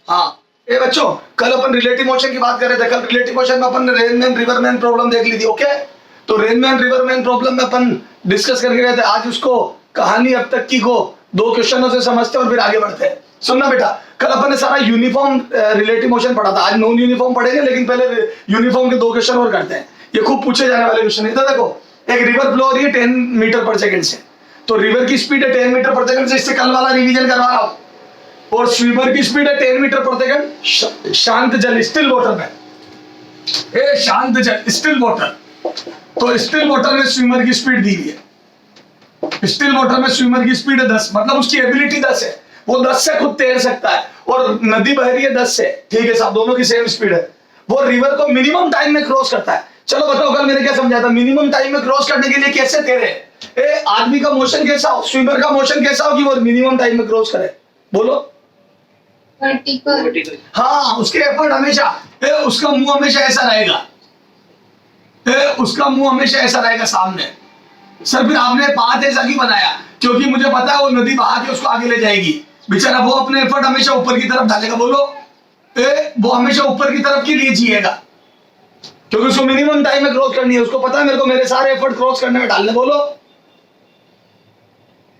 हाँ ये बच्चों, कल अपन रिलेटिव मोशन की बात कर रहे थे। कल रिलेटिव मोशन में अपन ने रेनमैन रिवरमैन प्रॉब्लम देख ली थी। ओके, तो रेनमैन रिवरमैन प्रॉब्लम में अपन डिस्कस करके गए थे। आज उसको कहानी अब तक की को 2 क्वेश्चनों से समझते हैं और फिर आगे बढ़ते हैं। सुनना बेटा, कल अपन ने सारा यूनिफॉर्म रिलेटिव मोशन पढ़ा था, आज नॉन यूनिफॉर्म पढ़ेंगे, लेकिन पहले यूनिफॉर्म के 2 क्वेश्चन और करते हैं। ये खूब पूछे जाने वाले क्वेश्चन है। तो देखो, एक रिवर फ्लो हो रही है 10 मीटर पर सेकंड से, तो रिवर की स्पीड है 10 मीटर पर सेकंड से, इससे कल वाला रिवीजन करवा रहा हूं। और स्विमर की स्पीड है 10 मीटर पर सेकंड शांत जल स्टिल वाटर में। शांत जल स्टिल वाटर, तो स्टिल वाटर में स्विमर की स्पीड दी हुई है। स्टिल वाटर में स्विमर की स्पीड है 10, मतलब उसकी एबिलिटी 10 है, वो 10 से खुद तैर सकता है, और नदी बह रही है 10 से। ठीक है साहब, दोनों की सेम स्पीड है। वो रिवर को मिनिमम टाइम में क्रॉस करता है। चलो बताओ कल मैंने क्या समझाया था, मिनिमम टाइम में क्रॉस करने के लिए कैसे तैरे। आदमी का मोशन कैसा हो, स्विमर का मोशन कैसा हो कि वो मिनिमम टाइम में क्रॉस करे, बोलो। वर्टिकल। हाँ, उसके एफर्ट हमेशा, उसका मुंह हमेशा ऐसा रहेगा, उसका मुंह हमेशा ऐसा रहेगा सामने। सर फिर आपने पाथ ऐसा क्यों बनाया? क्योंकि मुझे पता है वो नदी बहा के उसको आगे ले जाएगी। बेचारा वो अपने एफर्ट हमेशा ऊपर की तरफ डालेगा, बोलो। वो हमेशा ऊपर की तरफ के लिए जिएगा, क्योंकि उसको मिनिमम टाइम में क्रॉस करनी है। उसको पता है मेरे को मेरे सारे एफर्ट क्रॉस करने में डालने, बोलो।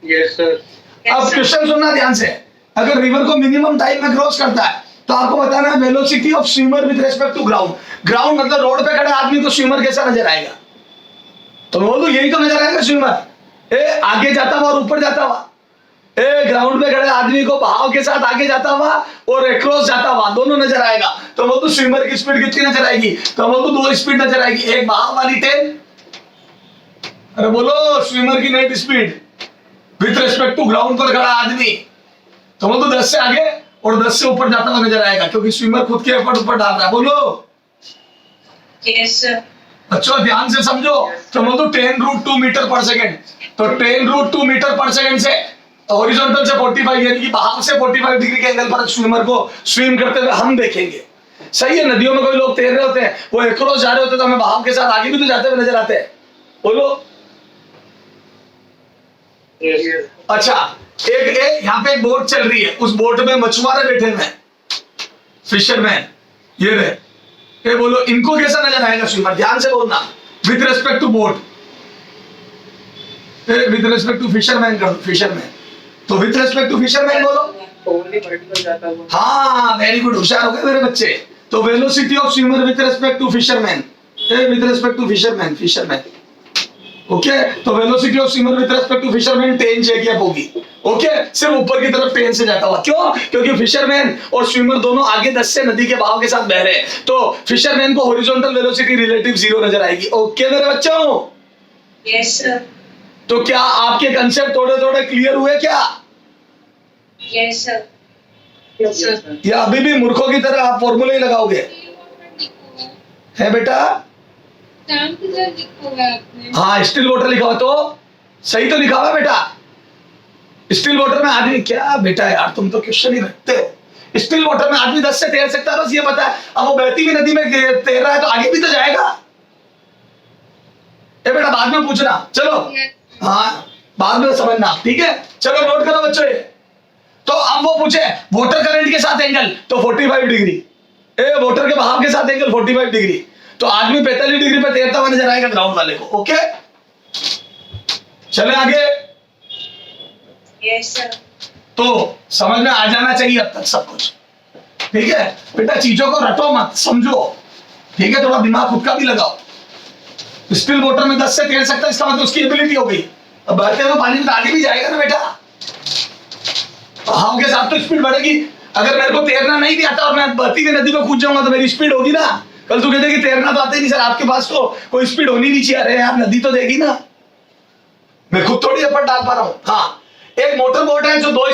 Yes sir. अब क्वेश्चन सुनना ध्यान से। अगर रिवर को मिनिमम टाइम में क्रॉस करता है तो आपको बताना है velocity of swimmer with respect to ground. Ground मतलब रोड पे खड़े आदमी को स्विमर कैसा नजर आएगा? तो बोलो यही तो नजर आएगा स्विमर, आगे जाता हुआ और ऊपर जाता हुआ। ग्राउंड पे खड़े आदमी को बहाव के साथ आगे जाता हुआ और क्रॉस जाता हुआ, दोनों नजर आएगा। तो वो तो स्विमर की स्पीड कितनी नजर आएगी? तो वो तो 2 स्पीड नजर आएगी, एक बहाव वाली 10, अरे बोलो स्विमर की net speed with respect to ground पर खड़ा आदमी, तो वो तो 10 से आगे और 10 से ऊपर जाता हुआ नजर आएगा, क्योंकि स्विमर खुद के एफर्ट ऊपर डाल रहा है, बोलो। Yes sir. बच्चों ध्यान से समझो। तो वो तो 10√2 मीटर पर सेकंड, तो 10√2 मीटर पर सेकंड से हॉरिजॉन्टल से 45 यानी कि बहाव से 45 डिग्री के एंगल पर स्विमर को स्विम करते हुए हम देखेंगे। सही है, नदियों में कोई लोग तैर रहे होते हैं, वो क्रॉस जा रहे होते हैं, तो हमें बहाव के साथ आगे भी तो जाते हुए नजर आते हैं, बोलो। यस। अच्छा, एक यहाँ पे एक बोट चल रही है, उस बोट में मछुआरे बैठे हुए हैं, फिशरमैन, ये रहे। ये बोलो इनको कैसा नजर आएगा स्विमर? ध्यान से बोलना। With respect to boat, with respect to fisherman कर दो, फिशरमैन। तो विद रिस्पेक्ट टू फिशरमैन बोलो। ओनली वर्टिकल जाता है। हाँ वेरी गुड, होशियार हो गए मेरे बच्चे। तो velocity of swimmer with respect to fisherman, with respect to fisherman, fisherman. Okay, तो velocity of swimmer with respect to fisherman 10 JKF होगी। ओके, सिर्फ ऊपर की तरफ 10 से जाता हुआ। क्यों? क्योंकि फिशरमैन और स्विमर दोनों आगे 10 से नदी के बहाव के साथ बह रहे हैं, तो फिशरमैन को हॉरिजॉन्टल वेलोसिटी रिलेटिव 0 नजर आएगी। ओके मेरे बच्चों? Yes sir. तो क्या आपके कंसेप्ट थोड़े थोड़े क्लियर हुए क्या? Yes sir. Yes sir. या अभी भी मूर्खों की तरह आप फॉर्मूले ही लगाओगे? है बेटा? हाँ, स्टिल वाटर लिखा हुआ, तो सही तो लिखा हुआ बेटा। स्टिल वाटर में आदमी, क्या बेटा यार तुम तो क्वेश्चन ही रखते। स्टिल वाटर में आदमी 10 से तैर सकता है, बस ये पता है। अब वो बहती हुई नदी में तैर रहा है तो आगे भी तो जाएगा। ए बेटा बाद में पूछना, चलो। हाँ बाद में समझना, ठीक है? चलो नोट करो बच्चों। तो अब वो पूछे वाटर करंट के साथ एंगल, तो 45 डिग्री। वाटर के बहाव के साथ एंगल 45 डिग्री, तो आदमी 45 डिग्री पे तैरता हुआ नजर आएगा ग्राउंड वाले को। ओके, चले आगे। Yes sir. तो समझ में आ जाना चाहिए अब तक सब कुछ, ठीक है बेटा? चीजों को रटो मत, समझो, ठीक है? थोड़ा दिमाग खुद का भी लगाओ। स्टिल वाटर में 10 से तैर सकता है, इसका मतलब उसकी एबिलिटी हो गई। अब बहते हुए पानी में तो आगे भी जाएगा ना बेटा, बहाव के साथ तो स्पीड बढ़ेगी। अगर मेरे को तैरना नहीं भी आता और मैं बहती हुई नदी में कूद जाऊंगा तो मेरी स्पीड होगी ना। कल तू कहते कि तैरना तो आता ही नहीं सर, आपके पास तो कोई स्पीड होनी नहीं चाहिए। अरे यार नदी तो देगी ना, मैं खुद थोड़ी एफर्ट डाल पा रहा हूं। हाँ, एक मोटर बोट है जो 2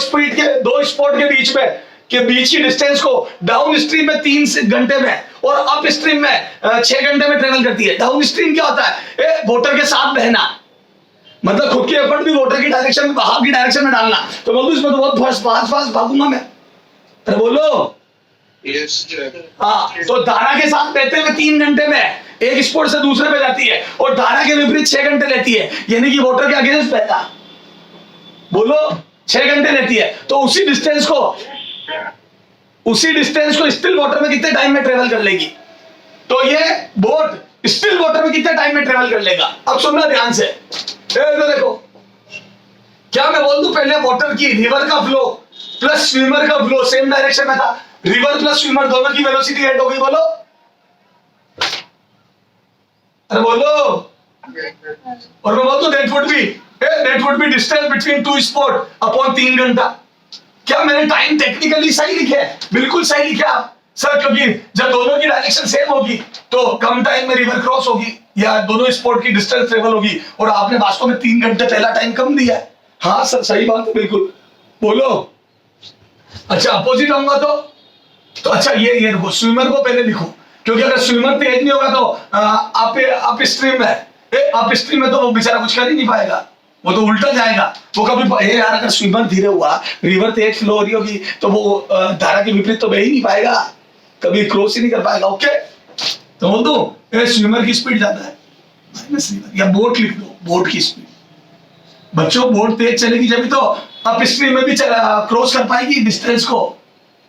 स्पॉट के बीच में की डिस्टेंस को डाउन स्ट्रीम में 3 घंटे में और अप स्ट्रीम में 6 घंटे में ट्रेवल करती है। डाउन स्ट्रीम क्या होता है? वोटर के साथ बहना, मतलब खुद की एफर्ट भी वोटर की डायरेक्शन में, बहाव की डायरेक्शन में डालना। तो बोलो इसमें तो बहुत फास्ट भागूंगा मैं, अरे बोलो। हाँ, तो धारा के साथ बहते हुए 3 घंटे में एक स्पॉट से दूसरे पे जाती है, और धारा के विपरीत 6 घंटे लेती है, यानी कि वोटर के अगेंस्ट बहना, बोलो 6 घंटे लेती है। तो उसी डिस्टेंस को उसी डिस्टेंस को स्टिल वाटर में कितने टाइम में ट्रेवल कर लेगी? तो ये बोट स्टिल वाटर में कितने टाइम में ट्रेवल कर लेगा? अब सुनना ध्यान से, तो देखो क्या मैं बोल दूं, पहले वाटर की रिवर का फ्लो प्लस स्विमर का फ्लो सेम डायरेक्शन में था, रिवर प्लस स्विमर दोनों की वेलोसिटी ऐड हो गई, बोलो अरे बोलो। और मैं बोल दूं that would be distance between two spot upon 3 घंटा। क्या मैंने टाइम टेक्निकली सही लिखे है? बिल्कुल सही लिखे आप सर, क्योंकि जब दोनों की डायरेक्शन सेम होगी तो कम टाइम में रिवर क्रॉस होगी या दोनों स्पॉट की डिस्टेंस ट्रेवल होगी, और आपने वास्तव में 3 घंटे पहला टाइम कम दिया है। हाँ सर सही बात है, बिल्कुल बोलो। अच्छा अपोजिट आऊंगा तो अच्छा ये देखो, स्विमर को पहले लिखो, क्योंकि अगर स्विमर तेज नहीं होगा तो आप स्ट्रीम है, अप स्ट्रीम में तो वो बेचारा कुछ कर ही नहीं पाएगा, वो तो उल्टा जाएगा। वो कभी यार अगर स्विमर धीरे हुआ, रिवर तेज फ्लो हो रही होगी तो वो धारा के विपरीत तो बह ही नहीं पाएगा, कभी क्रॉस ही नहीं कर पाएगा। ओके तो बोल दो स्विमर की स्पीड ज्यादा है माइनस रिवर, या बोट लिख दो, बोट की स्पीड। बच्चों बोट तेज चलेगी जब तो अप स्ट्रीम में भी क्रॉस कर पाएगी डिस्टेंस को,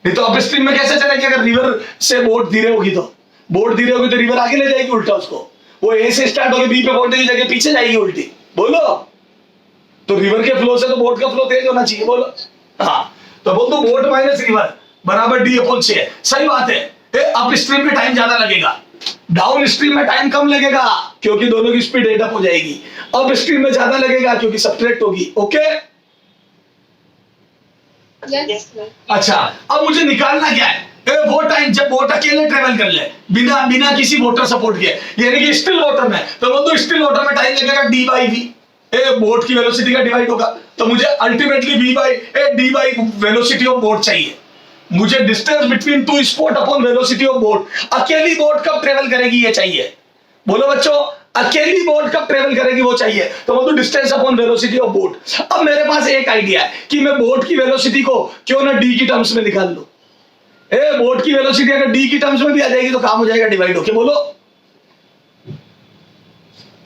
नहीं तो अप स्ट्रीम में कैसे चलेगी? अगर रिवर से बोट धीरे होगी तो रिवर आगे ले जाएगी उल्टा उसको, वो ए से स्टार्ट होगी बी पे पहुंचने की जगह पीछे जाएगी उल्टी, बोलो। तो रिवर के फ्लो से तो बोट का फ्लो तेज होना चाहिए, बोलो। हाँ तो बोल दो बोट माइनस रिवर बराबर डी अपॉन सी है, सही बात है। अप स्ट्रीम में टाइम ज्यादा लगेगा, डाउन स्ट्रीम में टाइम कम लगेगा क्योंकि दोनों की स्पीड एड अप हो जाएगी, अप स्ट्रीम में ज्यादा लगेगा क्योंकि सब्ट्रैक्ट होगी। ओके अच्छा अब मुझे निकालना क्या है? वो टाइम जब बोट अकेले ट्रेवल कर ले बिना किसी वाटर सपोर्ट के, यानी कि स्टिल वाटर में, तो बोल दो स्टिल वाटर में टाइम लगेगा डी बाई वी, बोट की वेलोसिटी का डिवाइड होगा, तो मुझे ultimately V by D by velocity of boat चाहिए। मुझे distance between two spot upon velocity of boat, अकेली बोट कब ट्रेवल करेगी ये चाहिए, बोलो बच्चों। अकेली बोट कब ट्रेवल करेगी वो चाहिए, तो बोल दो distance upon velocity of boat. अब मेरे पास एक आइडिया है कि मैं बोट की वेलोसिटी को क्यों ना डी की टर्म्स में निकाल लूं। बोट की वेलोसिटी अगर डी की टर्म्स में भी आ जाएगी तो काम हो जाएगा डिवाइड होके, बोलो।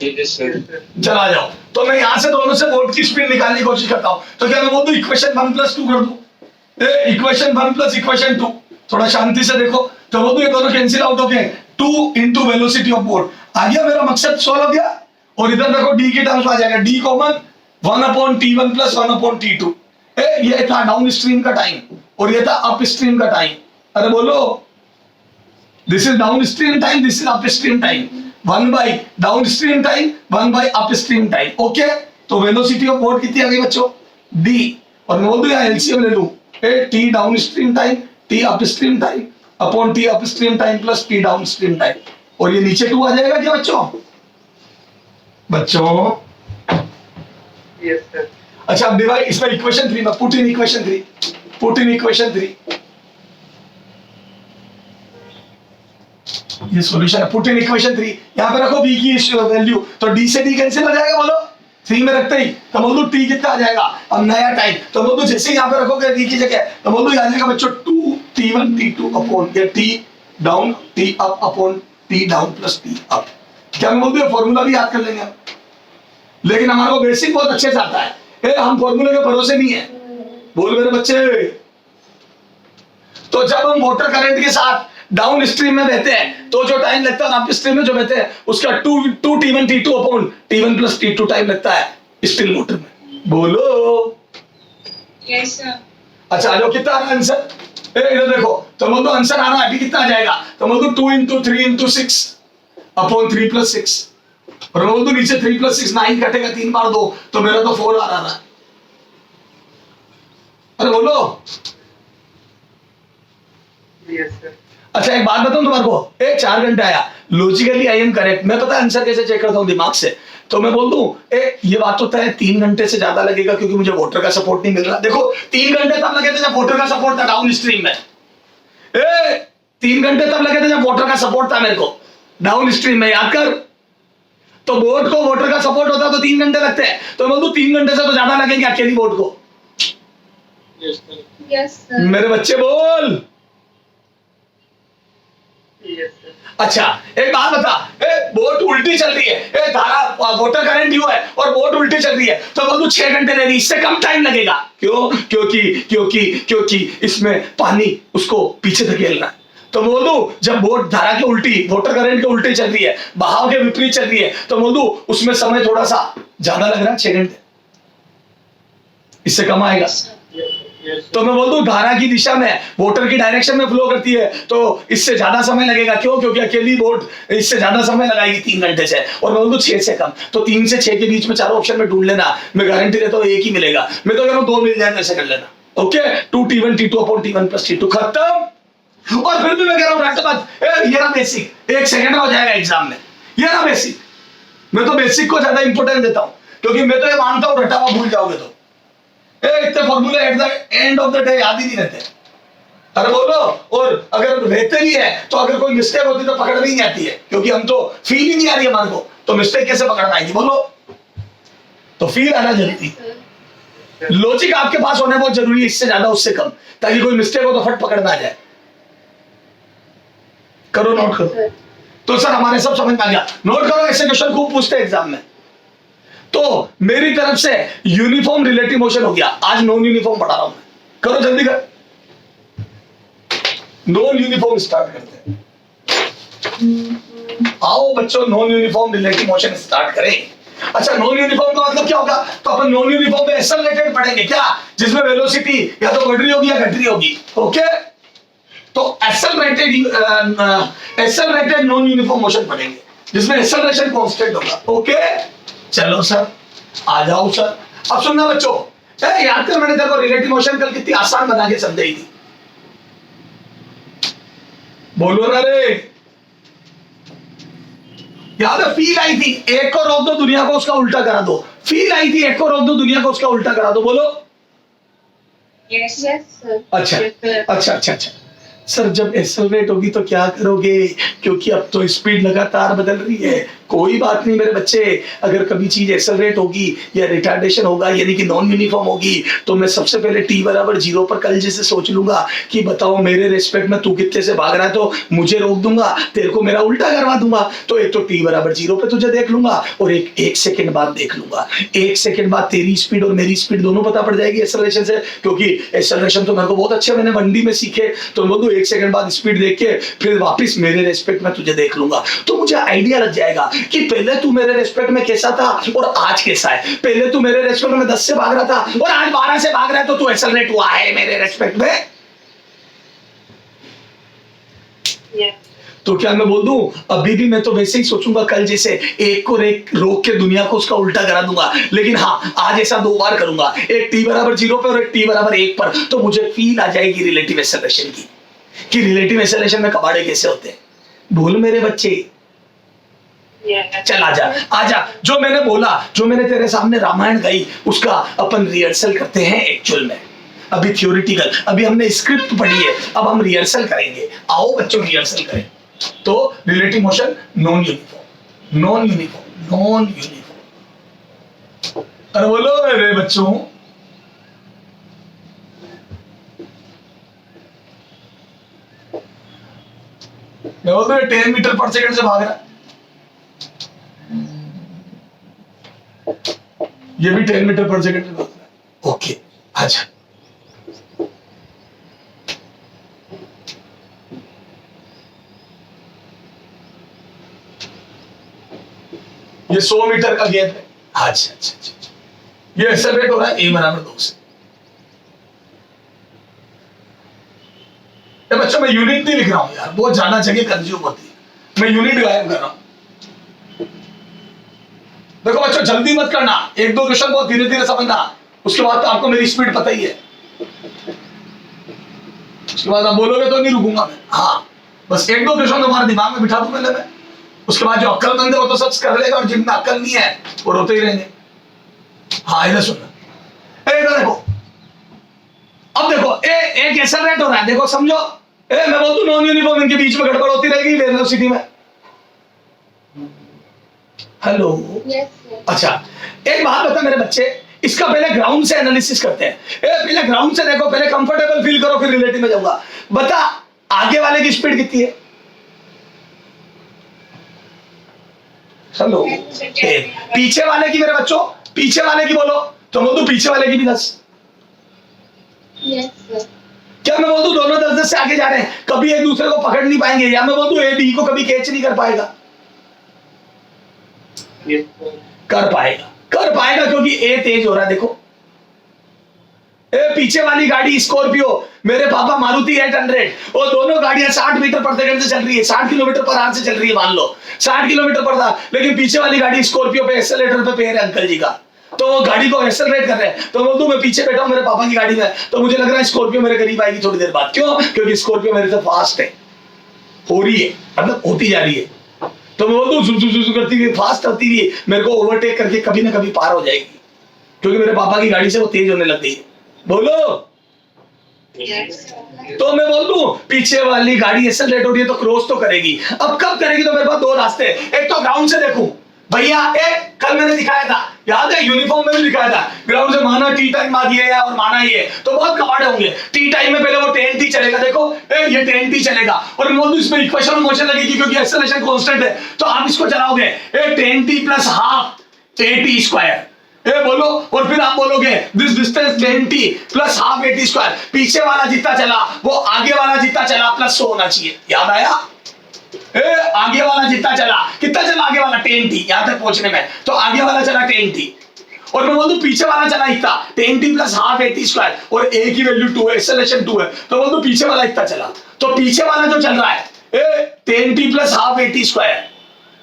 चला जाओ, तो मैं यहां से दोनों से बोट की स्पीड निकालने की कोशिश करता हूं, तो क्या मैं बोल दूं इक्वेशन 1 + 2 कर दूं, इक्वेशन 1 + इक्वेशन 2, थोड़ा शांति से देखो, तो बोल दूं ये दोनों कैंसिल आउट हो गए, 2 * वेलोसिटी ऑफ बोट आ गया, मेरा मकसद सॉल्व हो गया। और इधर देखो डी की टर्म्स में आ जाएगा, डी कॉमन 1/t1 + 1/t2, ये था डाउन स्ट्रीम का टाइम और ये था अप स्ट्रीम का टाइम। अरे बोलो, this is down stream time, this is up stream time, 1 by down stream time 1 by up stream time. Okay तो वेलोसिटी ऑफ बोट कितनी आ गई बच्चों? डी, और मैं बोल दूं यहाँ एलसीएम ले लूं, T down stream time T up stream time upon T up stream time plus T down stream time, और ये नीचे 2 आ जाएगा क्या बच्चों? Yes sir. अच्छा अब डिवाइड, इसमें इक्वेशन 3 में पुट इन इक्वेशन 3, ये सॉल्यूशन है। पुट इन इक्वेशन 3, यहां पे रखो b की वैल्यू, तो d से d कैंसिल हो जाएगा, बोलो 3 में रखते ही, तो बोल दो t कितना आ जाएगा? अब नया टाइम, तो बोल दो जैसे यहां पे रखोगे d की जगह, तो बोल दो आ जाएगा बच्चों 2t1 t2 अपॉन ये t down t up upon t down plus t up. क्या मैं बोल दूं फॉर्मूला भी याद कर लेंगे हम, लेकिन हमारे को बेसिक बहुत अच्छे से आता है, हम फॉर्मूले के भरोसे नहीं है, बोल मेरे बच्चे। तो जब हम वाटर करंट के साथ डाउन स्ट्रीम में बहते हैं तो जो टाइम लगता है अप स्ट्रीम में जो बहते हैं उसका 2t1 t2 upon t1 plus t2 time लगता है स्टिल वाटर में, बोलो। Yes sir. अच्छा आ जाओ, कितना आ रहा है आंसर? इधर देखो, तो बोल दो आंसर आ रहा है अभी कितना आ जाएगा, तो बोल दो 2 * 3 * 6 अपॉन 3 + 6, और बोल दो नीचे 3 + 6 9 कटेगा 3 बार 2, तो मेरा तो 4 आ रहा है। अरे बोलो। Yes sir. अच्छा एक बात बताऊं तुम्हारे को, 4 घंटे आया, लॉजिकली आई एम करेक्ट, मैं पता है आंसर कैसे चेक करता हूं दिमाग से, तो मैं बोल दूं ये बात होता है 3 घंटे से ज्यादा लगेगा क्योंकि मुझे वाटर का सपोर्ट नहीं मिल रहा। देखो 3 घंटे तब लगे थे जब वाटर का सपोर्ट था डाउन स्ट्रीम में, 3 घंटे तब लगे थे जब वाटर का सपोर्ट था मेरे को डाउन स्ट्रीम में, याद कर। तो बोट को वाटर का सपोर्ट होता तो 3 घंटे लगते हैं, तो मैं बोल दूं 3 घंटे से तो ज्यादा लगेंगे अकेली बोट को। Yes sir. मेरे बच्चे बोल। Yes sir. अच्छा एक बात बता, बोट उल्टी चल रही है, धारा वाटर करंट यू है और बोट उल्टी चल रही है, तो बोल तू 6 घंटे ले रही, इससे कम टाइम लगेगा। क्यों? क्योंकि इसमें पानी उसको पीछे धकेल रहा है। तो बोल दू जब बोट धारा के उल्टी, वाटर करंट के उल्टी चल रही है, बहाव के विपरीत चल रही है, तो बोल दू उसमें समय थोड़ा सा ज्यादा लग रहा है, 6 घंटे, इससे कम आएगा। तो मैं बोल दूं धारा की दिशा में, वाटर की डायरेक्शन में फ्लो करती है, तो इससे ज्यादा समय लगेगा। क्यों? क्योंकि अकेली बोट इससे ज्यादा समय लगाएगी 3 घंटे से, और मैं बोल दूं 6 से कम, तो 3 से 6 के बीच में चारों ऑप्शन में ढूंढ लेना, मैं गारंटी देता हूं एक ही मिलेगा। मैं तो कह रहा हूं 2 मिल जाए, ऐसे कर लेना। Okay, 2t1 t2 upon t1 plus t2 खत्म। और फिर भी मैं कह रहा हूं रट मत, ये ना बेसिक 1 सेकंड में हो जाएगा एग्जाम में, ये ना बेसिक। मैं तो बेसिक को ज्यादा इंपोर्टेंस देता हूं, क्योंकि मैं तो ये मानता हूं रटा हुआ भूल जाओगे तो इतने फॉर्मूले at the end of the day याद ही नहीं रहते। अरे बोलो, और अगर रहते भी है तो अगर कोई मिस्टेक होती तो पकड़ नहीं आती है, क्योंकि हम तो फील ही नहीं आ रही हमारे को, तो मिस्टेक कैसे पकड़ना आएगी? बोलो, तो फील आना जरूरी, लॉजिक आपके पास होना बहुत जरूरी है, इससे ज्यादा उससे कम, ताकि कोई मिस्टेक हो तो फट पकड़ में आ जाए। करो, नोट करो। तो सर हमारे सब समझ में आ गया, नोट करो, ऐसे क्वेश्चन खूब पूछते हैं एग्जाम में। तो मेरी तरफ से यूनिफॉर्म रिलेटिव मोशन हो गया, आज नॉन यूनिफॉर्म पढ़ा रहा हूं मैं। करो जल्दी कर, नॉन यूनिफॉर्म स्टार्ट करते हैं। आओ बच्चों, non uniform relative motion start करें। अच्छा, नॉन यूनिफॉर्म का मतलब क्या होगा? तो अपन नॉन यूनिफॉर्म में एक्सेलरेटेड पढ़ेंगे क्या, जिसमें वेलोसिटी या तो बढ़ रही होगी या घट रही होगी। ओके, तो एक्सेलरेटेड नॉन यूनिफॉर्म मोशन पढ़ेंगे, जिसमें एक्सेलरेशन कांस्टेंट होगा। ओके, चलो सर, आ जाओ सर। अब सुनना बच्चों, याद कर, मैंने तेरे को रिलेटिव मोशन कल कितनी आसान बना के समझाई थी। बोलो ना रे, याद है? फील आई थी, एक को रोक दो दुनिया को उसका उल्टा करा दो। फील आई थी, एक को रोक दो दुनिया को उसका उल्टा करा दो। बोलो। Yes sir. अच्छा अच्छा अच्छा अच्छा सर, जब एक्सेलरेट होगी तो क्या करोगे? क्योंकि अब तो स्पीड लगातार बदल रही है। कोई बात नहीं मेरे बच्चे, अगर कभी चीज एक्सेलरेट होगी या रिटार्डेशन होगा, यानी कि नॉन यूनिफॉर्म होगी, तो मैं सबसे पहले t बराबर 0 पर कल जैसे सोच लूंगा कि बताओ मेरे रेस्पेक्ट में तू कितने से भाग रहा है, तो मुझे रोक दूंगा, तेरे को मेरा उल्टा करवा दूंगा। तो एक तो t बराबर 0 पे तुझे देख लूंगा, और एक सेकंड बाद देख लूंगा। 1 सेकंड बाद तेरी स्पीड और मेरी स्पीड दोनों पता पड़ जाएगी एक्सेलरेशन से, क्योंकि एक्सेलरेशन तो मेरे को बहुत अच्छे मैंने 1D में सीखे। तो बोल 1 सेकंड बाद स्पीड देख के फिर वापस मेरे रेस्पेक्ट में तुझे देख लूंगा, तो मुझे आइडिया लग जाएगा कि पहले तू मेरे रेस्पेक्ट में कैसा था और आज कैसा है। पहले तू मेरे रेस्पेक्ट में 10 से भाग रहा था और आज 12 से भाग रहा है, तो तू एक्सेलरेट हुआ है मेरे रेस्पेक्ट में। तो क्या मैं बोल दूं, अभी भी मैं तो वैसे ही सोचूंगा कल जैसे, एक को रोक के दुनिया को उसका उल्टा करा दूंगा। लेकिन हाँ, आज ऐसा 2 बार करूंगा, एक t बराबर 0 पर और एक t बराबर 1 पर, तो मुझे फील आ जाएगी रिलेटिव एक्सेलरेशन की, कि रिलेटिव एक्सेलरेशन में कबाड़े कैसे होते हैं। बोल मेरे बच्चे, चल आजा। जो मैंने बोला, जो मैंने तेरे सामने रामायण गाई, उसका अपन रिहर्सल करते हैं एक्चुअल में। अभी थ्योरेटिकल, अभी हमने स्क्रिप्ट पढ़ी है, अब हम रिहर्सल करेंगे। आओ बच्चों, रिहर्सल करें। तो रिलेटिव मोशन नॉन यूनिफॉर्म। अरे बोलो मेरे बच्चों, मैं बोलता हूँ 10 मीटर पर सेकंड से भाग रहा है, ये भी 10 मीटर पर सेकंड से भाग रहा है। ओके, अच्छा ये 100 मीटर का गैप है। अच्छा, ये एक्सेलरेट हो रहा है a बराबर 2 से। बच्चों मैं यूनिट नहीं लिख रहा हूं यार, बहुत ज्यादा जगह कंज्यूम होती है, मैं यूनिट गायब कर रहा हूं। देखो बच्चों, जल्दी मत करना, 1-2 क्वेश्चन बहुत धीरे धीरे समझना, उसके बाद तो आपको मेरी स्पीड पता ही है। उसके बाद आप बोलोगे तो नहीं रुकूंगा मैं। हाँ, बस 1-2 क्वेश्चन तुम्हारे दिमाग में बिठा दूं पहले मैं, उसके बाद जो अक्लमंद है वो तो सब कर लेगा, और जिनमें अक्ल नहीं है वो रोते ही रहेंगे। हाँ, इधर सुनना, इधर देखो, अब देखो एक एक्सेलरेट हो रहा है, देखो समझो। मैं बोलता हूं नॉन यूनिफॉर्म, इनके बीच में गड़बड़ होती रहेगी वेलोसिटी में। हेलो, अच्छा एक बात बता मेरे बच्चे, इसका पहले ग्राउंड से एनालिसिस करते हैं। पहले ग्राउंड से देखो, पहले कंफर्टेबल फील करो, फिर रिलेटिव में जाऊंगा। बता आगे वाले की स्पीड कितनी है? हेलो, पीछे वाले की मेरे बच्चों, पीछे वाले की बोलो, तो बोल दो पीछे वाले की भी 10। Yes, sir. क्या मैं बोल दूं दोनों 10-10 से आगे जा रहे हैं, कभी एक दूसरे को पकड़ नहीं पाएंगे, या मैं बोल दूं ए बी को कभी कैच नहीं कर पाएगा? कर पाएगा, कर पाएगा, क्योंकि ए तेज हो रहा है। देखो ए पीछे वाली गाड़ी स्कॉर्पियो, मेरे पापा मारुति 800, और दोनों गाड़ियां 60 मीटर पर सेकंड से चल रही है, 60 किलोमीटर पर आवर से चल रही है, मान लो 60 किलोमीटर पर था, लेकिन पीछे वाली गाड़ी स्कॉर्पियो पे एक्सेलरेटर पे पैर है अंकल जी का, तो वो गाड़ी को एक्सेलरेट कर रहे हैं, तो बोल दूं मैं पीछे बैठा हूं मेरे पापा की गाड़ी में, तो मुझे लग रहा है स्कॉर्पियो मेरे करीब आएगी थोड़ी देर बाद। क्यों? क्योंकि स्कॉर्पियो मेरे से फास्ट है, हो रही है, मतलब होती जा रही है, तो मैं बोल दूं जुजु करती हुई फास्ट करती हुई मेरे को ओवरटेक करके कभी ना कभी पार हो जाएगी, क्योंकि मेरे पापा की गाड़ी से वो तेज होने लग गई है। बोलो। Yes, sir. तो मैं बोल दूं पीछे वाली गाड़ी एक्सेलरेट हो रही है तो क्रॉस तो करेगी। अब कब करेगी? तो मेरे पास दो रास्ते, एक तो ग्राउंड से देखूं भैया, एक कल मैंने दिखाया था, याद है यूनिफॉर्म में भी दिखाया था, ग्राउंड से माना टी टाइम आ गया है और माना ये, तो बहुत कबाड़े होंगे। टी टाइम में पहले वो 10t चलेगा, देखो ये 10t चलेगा, और मैं बोल दूं इसमें इक्वेशन ऑफ मोशन लगेगी क्योंकि एक्सेलरेशन कांस्टेंट है, तो आप इसको चलाओगे 10t + ½ at², ए बोलो, और फिर आप बोलोगे दिस डिस्टेंस 10t + ½ at², पीछे वाला जितना चला वो आगे वाला जितना चला प्लस 100 होना चाहिए। याद आया? ए आगे वाला जितना चला, कितना चला आगे वाला 10t, यहां तक पहुंचने में, तो आगे वाला चला 10t, और मैं बोल दूं पीछे वाला चला इतना 10t + ½ at², और a की वैल्यू 2 है, एक्सेलरेशन 2 है, तो बोल दूं पीछे वाला इतना चला, तो पीछे वाला जो चल रहा है ए 10t + ½ at²,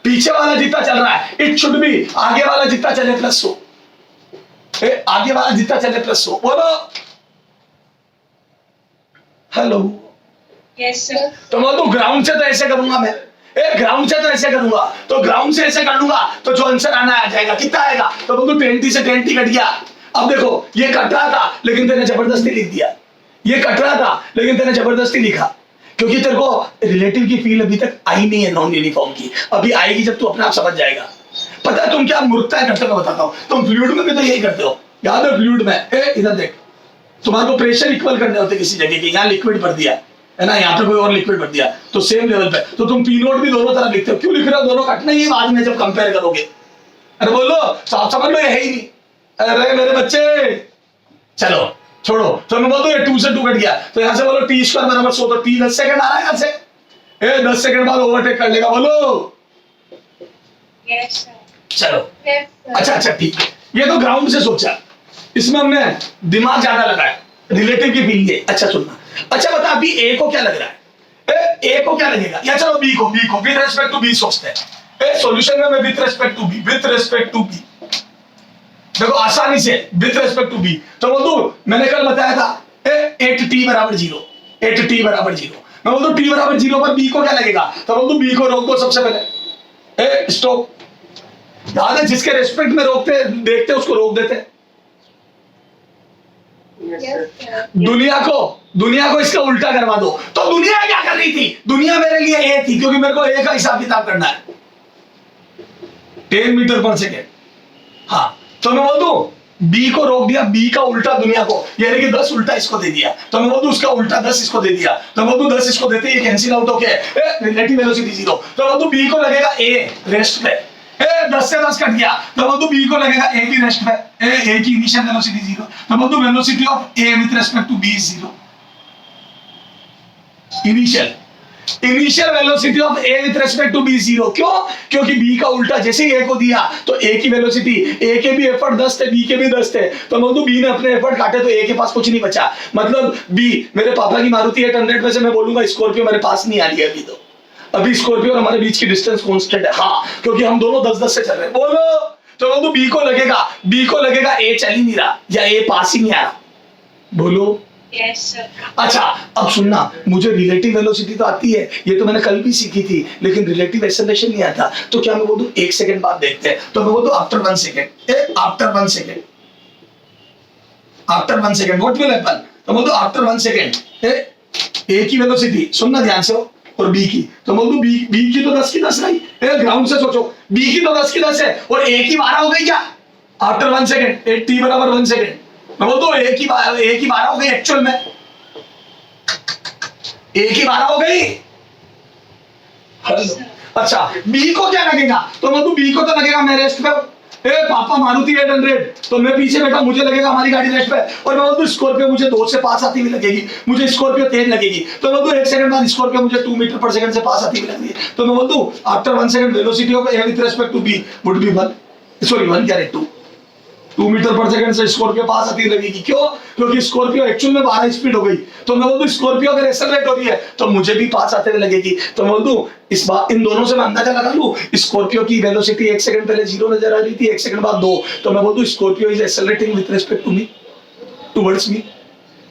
पीछे वाला जितना चल रहा है इट शुड बी आगे वाला जितना चले प्लस 100, आगे वाला जितना चले प्लस 100। बोलो हेलो। Yes, sir. तो मैं तो ग्राउंड से तो ऐसे करूंगा मैं, ग्राउंड से तो ऐसे करूंगा, तो ग्राउंड से ऐसे कर लूंगा तो जो आंसर आना आ जाएगा, कितना आएगा? तो बोल 20 से 10t कट गया। अब देखो ये कट रहा था लेकिन तेने जबरदस्ती लिख दिया, ये कट रहा था लेकिन तेने जबरदस्ती लिखा, क्योंकि तेरे को रिलेटिव की फील अभी तक आई नहीं है नॉन यूनिफॉर्म की, अभी आएगी जब तू अपने आप समझ जाएगा। पता है तुम क्या मूर्खता करते हो? बताता हूँ, तुम फ्लूइड में भी तो यही करते हो, याद है? फ्लूइड में इधर देख, तुम्हारे को प्रेशर इक्वल करने होते किसी जगह के, यहाँ लिक्विड भर दिया है ना, यहाँ पे कोई और लिक्विड भर दिया, तो सेम लेवल पे, तो तुम पी नोट भी दोनों तरफ लिखते हो, क्यों लिख रहे हो? दोनों कटना ही है बाद में जब कंपेयर करोगे। अरे बोलो, साफ समझ लो ये है ही नहीं। अरे मेरे बच्चे चलो छोड़ो, तो मैं बोलता हूँ ये 2 से 2 कट गया, तो यहाँ से बोलो t² = 100, तो t 10 सेकंड आ रहा है यहाँ से, 10 सेकंड बाद ओवरटेक कर लेगा। बोलो Yes, sir. चलो Yes, sir. अच्छा ठीक है, ये तो ग्राउंड से सोचा, इसमें हमने दिमाग ज्यादा लगाया, रिलेटिव की फीलिंग है। अच्छा सुनना, अच्छा बता अभी ए को क्या लग रहा है? ए को क्या लगेगा? या चलो बी को विद रिस्पेक्ट टू बी सोचते हैं। सॉल्यूशन में मैं विद रिस्पेक्ट टू बी, देखो आसानी से विद रिस्पेक्ट टू बी, तो बोल दो मैंने कल बताया था 8t = 0, 8t = 0, मैं बोल दो t = 0 पर बी को क्या लगेगा? तो बोल दो बी को रोक दो सबसे पहले, स्टॉप। याद है जिसके रेस्पेक्ट में रोकते देखते उसको रोक देते। Yes, sir. दुनिया को इसका उल्टा करवा दो, तो दुनिया क्या कर रही थी? दुनिया मेरे लिए ए थी, क्योंकि मेरे को ए का हिसाब किताब करना है, 10 मीटर पर सेकेंड। हाँ तो मैं बोल दूं बी को रोक दिया, बी का उल्टा दुनिया को, यानी कि 10 उल्टा इसको दे दिया, तो मैं बोल दूं उसका उल्टा 10 इसको दे दिया, तो मैं बोल दूं 10 इसको देते, ये कैंसिल आउट होके रिलेटिव वेलोसिटी 0, तो बोल दूं बी को लगेगा ए रेस्ट पे, 10 से 10 कट गया, तो बोल दूं बी को लगेगा ए की रेस्ट पे, ए की इनिशियल वेलोसिटी 0, तो बोल दूं velocity of A with respect to B is 0। Initial velocity of A with respect to B 0, क्यों? क्योंकि बी का उल्टा जैसे ही ए को दिया तो ए की वेलोसिटी, ए के भी एफर्ट 10 थे, बी के भी 10 थे, तो बोल दूं बी ने अपने एफर्ट काटे तो ए के पास कुछ नहीं बचा, मतलब बी मेरे पापा की मारुति 800 में से मैं बोलूंगा स्कॉर्पियो मेरे पास नहीं आ रही है अभी, तो अभी स्कॉर्पियो और हमारे बीच की डिस्टेंस कांस्टेंट है। हाँ क्योंकि हम दोनों 10-10 से चल रहे हैं। बोलो, तो बोल दूं बी को लगेगा ए चल ही नहीं रहा या ए पास ही नहीं आ रहा। बोलो Yes, sir. अच्छा अब सुनना, मुझे रिलेटिव वेलोसिटी तो आती है, ये तो मैंने कल भी सीखी थी, लेकिन रिलेटिव एक्सेलरेशन नहीं आता, तो क्या मैं बोल दूं 1 सेकंड बाद देखते हैं, तो मैं बोल दूं after 1 second, after 1 second what will happen? तो बोल दूं आफ्टर 1 सेकंड ए की वेलोसिटी, सुनना ध्यान से, और बी की, तो बोल दूं बी की तो 10 की 10 रही, ग्राउंड से सोचो, बी की तो 10 की 10 है और ए की 12 हो गई क्या? आफ्टर 1 सेकंड, t = 1 सेकंड, मैं बोल दो ए की 12 हो गई, एक्चुअल में ए की 12 हो गई। अच्छा बी को क्या लगेगा? तो मधु बी को तो लगेगा मैं रेस्ट पे हूं। ए पापा मारुति 800, तो मैं पीछे बैठा, मुझे लगेगा हमारी गाड़ी रेस्ट पे है। और मैं बोलूं स्कॉर्पियो मुझे 2 से पास आती हुई लगेगी, मुझे स्कॉर्पियो तेज लगेगी। तो मैं बोलूं 1 सेकंड बाद स्कॉर्पियो मुझे 2 मीटर पर सेकंड से पास आती हुई लगती है। तो मैं बोलूं after 1 second velocity of A with respect to B would be 1, sorry 1 क्या 2 मीटर पर सेकंड से स्कॉर्पियो पास आती लगेगी। क्यों? क्योंकि स्कॉर्पियो एक्चुअल में 12 स्पीड हो गई। तो मैं बोल दूं स्कॉर्पियो अगर एक्सेलरेट हो रही है तो मुझे भी पास आते हुए लगेगी। तो मैं बोल दूं इस बात इन दोनों से मैं अंदाजा लगा लूं स्कॉर्पियो की वेलोसिटी 1 सेकंड पहले 0 नजर आ रही थी, 1 सेकंड बाद 2। तो मैं बोल दूं Scorpio is accelerating with respect to me, towards me.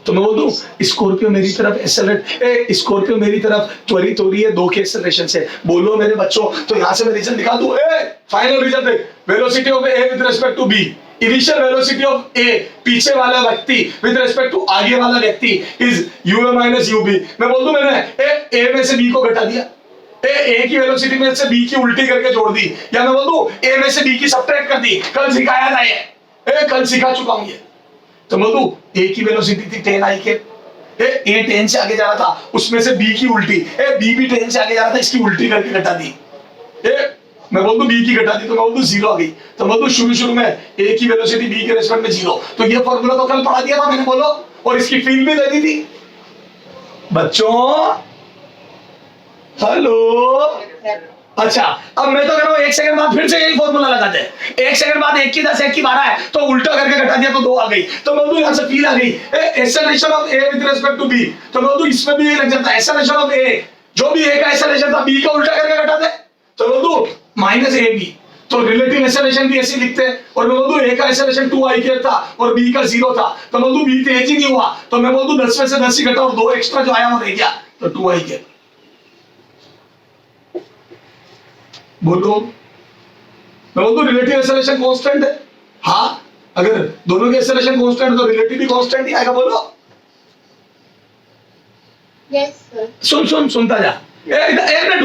तो मैं बोल दूं स्कॉर्पियो मेरी तरफ एक्सेलरेट, स्कॉर्पियो मेरी तरफ त्वरित हो रही है 2 के एक्सेलरेशन से। बोलो मेरे बच्चों, तो यहां से मैं रीजन निकाल दूं। फाइनल रीजन देख, velocity of A with respect to B, initial velocity of A पीछे वाला व्यक्ति विद रिस्पेक्ट टू आगे वाला व्यक्ति इज यूए माइनस यूबी। मैं बोल दूं मैंने ए में से बी को घटा दिया, ए की वेलोसिटी में से बी की उल्टी करके जोड़ दी, या मैं बोल दूं ए में से बी की सब्ट्रैक्ट कर दी। कल सिखाया था ये, कल सिखा चुका हूं ये। तो मैं बोलूं ए की वेलोसिटी थी 10 आई के, ए 10 से आगे जा रहा था, उसमें से बी की उल्टी, बी भी 10 से आगे जा रहा था, इसकी उल्टी करके घटा दी। मैं बोल दूं बी की घटा दी तो मैं बोल दूं 0 आ गई। तो मैं बोल दूं शुरू में ए की वेलोसिटी बी के रिस्पेक्ट में 0। तो ये फॉर्मूला तो कल पढ़ा दिया था मैंने, बोलो, और इसकी फील्ड भी दे दी थी बच्चों। हेलो, अच्छा अब मैं तो कह रहा हूं 1 सेकंड बाद फिर से यही फॉर्मूला लगाते हैं। 1 सेकंड बाद 1 की 10 1 की 12 है, तो उल्टा करके घटा दिया तो 2 आ गई। तो मैं बोलूं यहां से फील आ गई acceleration of A with respect to B. तो मैं बोलूं इसमें भी ये लग जाता है एक्सेलरेशन ऑफ ए, जो भी ए का एक्सेलरेशन था बी का उल्टा करके घटा दे। तो मैं बोलूं माइनस ए बी, तो रिलेटिव एक्सेलरेशन भी ऐसे लिखते हैं। और मैं बोलूं ए का एक्सेलरेशन 2 आई के था और बी का 0 था। तो मैं बोलूं बी तेज ही नहीं हुआ, तो मैं बोलूं 10 में से 10 ही घटा और 2 एक्स्ट्रा जो आया वो रह गया, तो 2 आई के। बोलो, मैं बोलूं रिलेटिव एक्सेलरेशन कांस्टेंट है। हाँ, अगर दोनों के एक्सेलरेशन कांस्टेंट तो रिलेटिव भी कांस्टेंट ही आएगा। बोलो यस सर। सुनता जा।